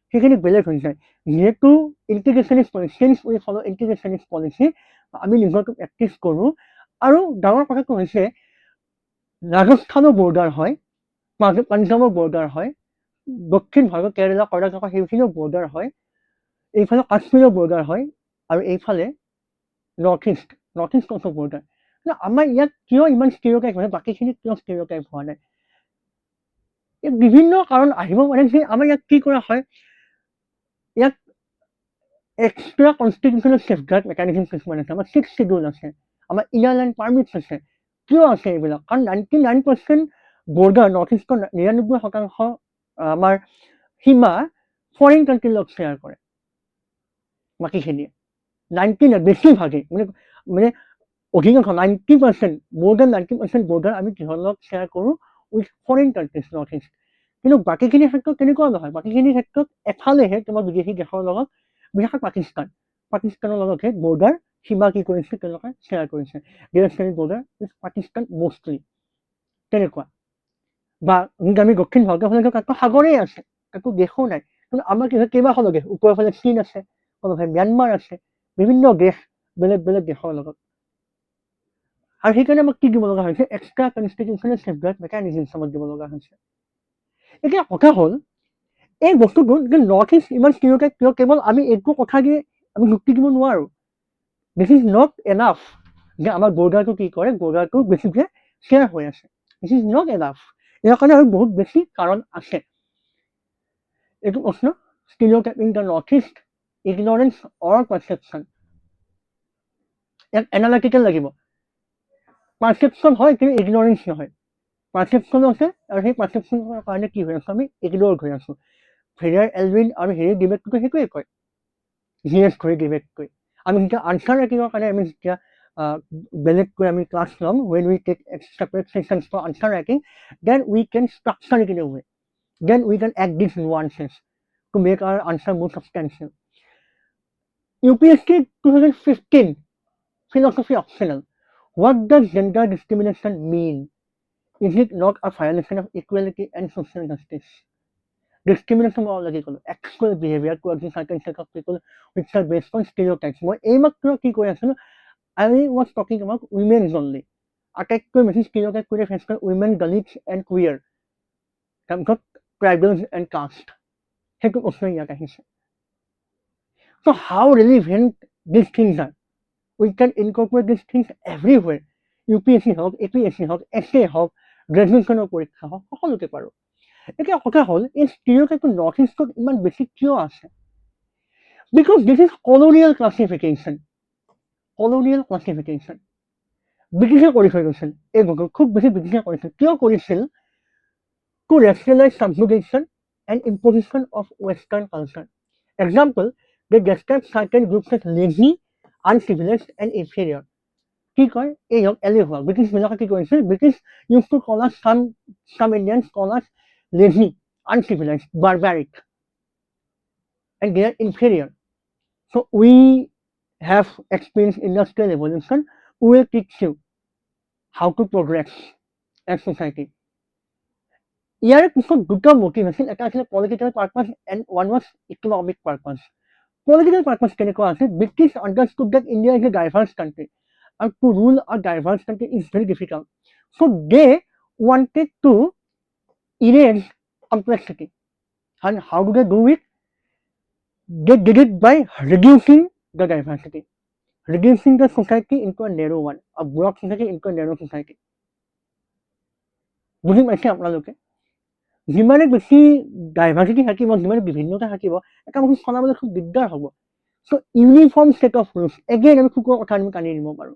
সেইখিনি বেলেগ হৈ যায়। যিহেতু ইণ্টিগ্ৰেশ্যনিষ্ট policy, change we fall' ইণ্টিগ্ৰেশ্যনিষ্ট policy, আমি নিজকে প্ৰেক্টিছ কৰোঁ। আৰু ডাঙৰ কথাটো হৈছে ৰাজস্থানৰ বৰ্ডাৰ হয়, পাঞ্জাৱৰ বৰ্ডাৰ হয়, দক্ষিণ ভাৰতৰ কেৰেলা, কৰ্ণাটক সেইখিনিও বৰ্ডাৰ হয়, এইফালে কাশ্মীৰৰ বৰ্ডাৰ হয়, আৰু এইফালে নৰ্থ ইষ্ট অফ বৰ্ডাৰ। আমাৰ ইয়াত কিয় ইমান ষ্টিৰিঅ'টাইপ হয়, বাকীখিনি কিয় ষ্টিৰিঅ'টাইপ হোৱা নাই? ইয়াত বিভিন্ন কাৰণ আহিব পাৰে যে আমাৰ ইয়াত কি কৰা হয়, ইয়াত এক্সট্ৰা কনষ্টিটিউচনেল ছেফগাৰ্ড মেকানিজম কিছুমান আছে, আমাৰ 6th শিডিউল আছে, আমাৰ ইনাৰ লাইন পাৰ্মিটছ আছে। কিয় আছে এইবিলাক? কাৰণ 99% বৰ্ডাৰ, নৰ্থ ইষ্টৰ 99% আমাৰ সীমা ফৰেইন কাণ্ট্ৰিৰ লগত শ্বেয়াৰ কৰে, বাকীখিনিয়ে 99 বেছিভাগেই মানে অধিকাংশ 90%, more than 90% border আমি কিহৰ লগত শ্বেয়াৰ কৰোঁ with foreign countries north east. কিন্তু বাকীখিনি ক্ষেত্ৰত তেনেকুৱা নহয়, বাকীখিনি ক্ষেত্ৰত এফালেহে তোমাৰ বিদেশী দেশৰ লগত, বিশেষকৈ পাকিস্তানৰ লগতহে বৰ্ডাৰ সীমা কি কৰিছে তেওঁলোকে শ্বেয়াৰ কৰিছে। Their border with Pakistan mostly তেনেকুৱা। বা আমি দক্ষিণ ভাৰতৰ ফালে তাততো সাগৰেই আছে, তাতো দেশো নাই। কিন্তু আমাৰ কি হয় কেইবাখনো দেশ, ওপৰৰ ফালে চীন আছে, তলফালে ম্যানমাৰ আছে, বিভিন্ন দেশ বেলেগ বেলেগ দেশৰ লগত। আৰু সেইকাৰণে আমাক কি দিব লগা হৈছে, এক্সট্ৰা কনষ্টিটিউচনেল চেফগাৰ্ড মেকানিজমছ আমাক দিব লগা হৈছে। এতিয়া কথা হ'ল এই বস্তুটো যে নৰ্থ ইষ্ট ইমান ষ্টিৰিঅটাইপ কিয়, কেৱল আমি এইটো কথা দিয়ে আমি যুক্তি দিব নোৱাৰোঁ। দিছ ইজ নট এনাফ যে আমাৰ বৰ্ডাৰটো কি কৰে, বৰ্ডাৰটো বেছিকৈ শ্বেয়াৰ হৈ আছে। This is not enough. ইয়াৰ কাৰণে আৰু বহুত বেছি কাৰণ আছে। এইটো প্ৰশ্ন, stereotyping the north east, ignorance or perception. ইয়াত এনালাইটিকেল লাগিব। পাৰচেপশ্যন হয় কিন্তু ইগনৰেঞ্চ নহয়। পাৰচেপশ্যনো আছে আৰু সেই পাৰচেপশ্যনৰ কাৰণে কি হৈ আছোঁ আমি ইগন'ৰ হৈ আছোঁ। ভেৰিয়াৰ এলভিন আৰু হেৰিৰ ডিবেটটোতো সেইটোৱে কয়, জিএছ ঘড়ী ডিবেট কয়। আমি যেতিয়া আনচাৰ ৰাইটিঙৰ কাৰণে আমি যেতিয়া বেলেগকৈ আমি ক্লাছ ল'ম, when we take separate sessions for answer writing, then we can structure it in a way, then we can add these nuances to make our answer more substantial. UPSC 2015 philosophy optional. What does gender discrimination mean? Is it not a violation of equality and social justice? Discrimination already called actual behavior towards a certain set of people which are based on stereotypes. মই এইমাত্ৰ কি কৈ আছিলোঁ, I was talking about women only. আটাইতকৈ বেছি stereotype কৰি face কৰে women, Dalits and queer, তাৰপিছত tribals and caste, সেইটো প্ৰশ্ন ইয়াত আহিছে। So how relevant these things are? We can incorporate these things everywhere. UPSC হওক, APSC হওক, SA হওক, গ্ৰেজুৱেশ্যনৰ পৰীক্ষা হওক, সকলোতে পাৰোঁ। এতিয়া কথা হ'ল এই ষ্টিৰিঅটাইপটো নৰ্থ ইষ্টত ইমান বেছি কিয় আছে? Because this is colonial classification. Colonial classification ব্ৰিটিছে কৰি থৈ গৈছিল এই বছৰ, খুব বেছি ব্ৰিটিছে কৰিছিল। কিয় কৰিছিল? To rationalise subjugation and imposition of western culture. Example, they describe certain groups as lazy, uncivilised and inferior. কি কয়? এই হওক এলেহুৱা। ব্ৰিটিছবিলাকে কি কৰিছিল? ব্ৰিটিছ ইউজ টু কল আছ some Indians call us lazy, uncivilized, barbaric, and they are inferior. So we have experienced industrial revolution. We will teach you how to progress as society. ইয়াৰ পিছত দুটা মোটিভ আছিল, এটা আছিল political purpose and one was economic purpose. Political purpose কেনেকুৱা আছিল? British understood that India is a diverse country and to rule a diverse country is very difficult. So they wanted to erase complexity. And how do they do it? They did it by reducing the diversity, reducing the society into a narrow one, a broad society into a narrow society. বুজি পাইছে আপোনালোকে? যিমানে বেছি diversity থাকিব, যিমানে বিভিন্নতা থাকিব, এটা বস্তু চলাবলৈ খুব দিগদাৰ হ'ব। So' uniform set of rules, again আমি কুকুৰৰ কথা আমি টানি নিব পাৰোঁ।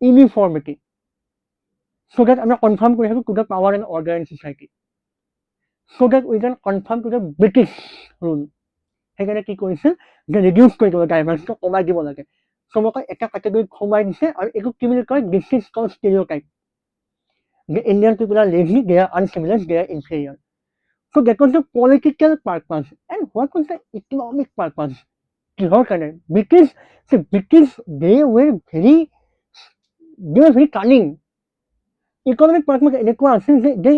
ইউনিফৰ্মিটি, so that আমি কনফাৰ্ম কৰি থাকোঁ to the power and order in society, so that we can conform to the British rule. সেইকাৰণে কি কৰিছিল যে ৰিডিউচ কৰি দিব, ডাইভাৰ্চিটি কমাই দিব লাগে, চবকে এটা কেটেগৰীত সোমাই দিছে। আৰু এইটো কি বুলি কয়? This is called stereotype. The Indian people are lazy, they are uncivilized, they are inferior. So that was the political purpose. And what was the economic purpose? কিহৰ কাৰণে? British they were very cunning. Economic purpose এনেকুৱা আছিল যে they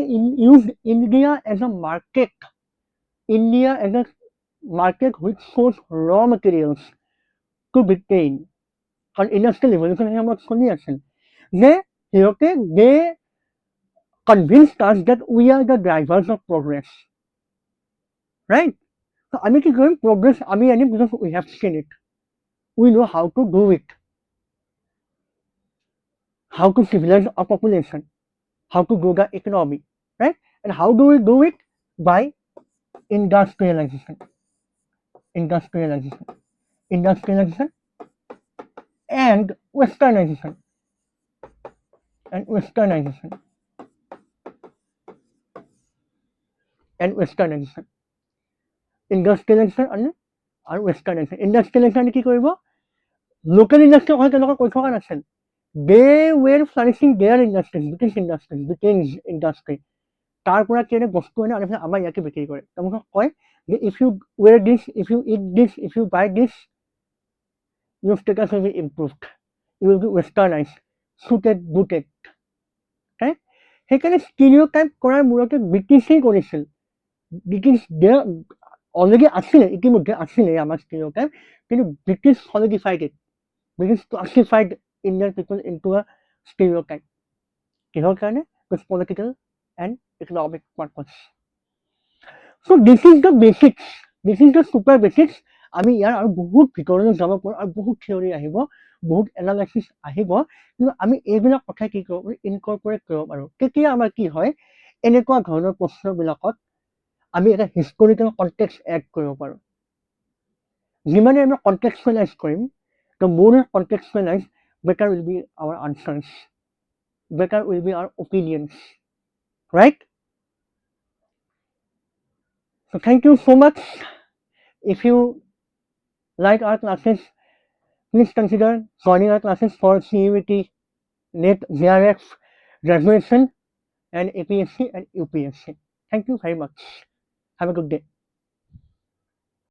used India as a market. India as a market which sourced raw materials to Britain. কাৰণ industrial revolution সেই সময়ত চলি আছিল যে সিহঁতে they convinced us that we are the drivers of progress. Right? So আমি কি কৰিম? Progress আমি আনিম because we have seen it. We know how to do it. How to civilize our population. How to grow the economy. Right? And how do we do it? By industrialization. Industrialization and westernization. And westernization. Industrialization আৰু westernization. Industrialization কি কৰিব? Local industry হয় তেওঁলোকে কৈ থকা নাছিল, they were flourishing their industries, British industries, Britain's industry. তাৰ পৰা কি এনে বস্তু এনে আনি আমাৰ ইয়াকে বিক্ৰী কৰে। তেওঁলোকক কয় যে if you wear this, if you eat this, if you buy this, your status will be improved. You will be westernized, suited, booted. Right? সেইকাৰণে stereotype কৰাৰ মূলতে ব্ৰিটিছেই কৰিছিল। ব্ৰিটিছ অলৰেডি আছিলে, ইতিমধ্যে আছিলে আমাৰ stereotype, কিন্তু British solidified it. British classified Indian people into a stereotype. কিহৰ কাৰণে? With political and economic purpose. So this is the basics. This is the super basics. আমি ইয়াৰ আৰু বহুত ভিতৰলৈ যাব পাৰোঁ আৰু বহুত থিয়ৰি আহিব, বহুত এনালাইচিছ আহিব, কিন্তু আমি এইবিলাক কথা কি কৰিব পাৰোঁ, ইনকৰ্পৰেট কৰিব পাৰোঁ। তেতিয়া আমাৰ কি হয়, এনেকুৱা ধৰণৰ প্ৰশ্নবিলাকত আমি এটা হিষ্টৰিকেল কনটেক্সট এড কৰিব পাৰোঁ। যিমানে আমি কনটেক্সচুৱেলাইজ কৰিম, the more contextualized, better will be our answers, better will be our opinions, right? So thank you so much. If you like our classes, please consider joining our classes for CUET, NET, JRF, graduation, and APSC and UPSC. Thank you very much. Have a good day.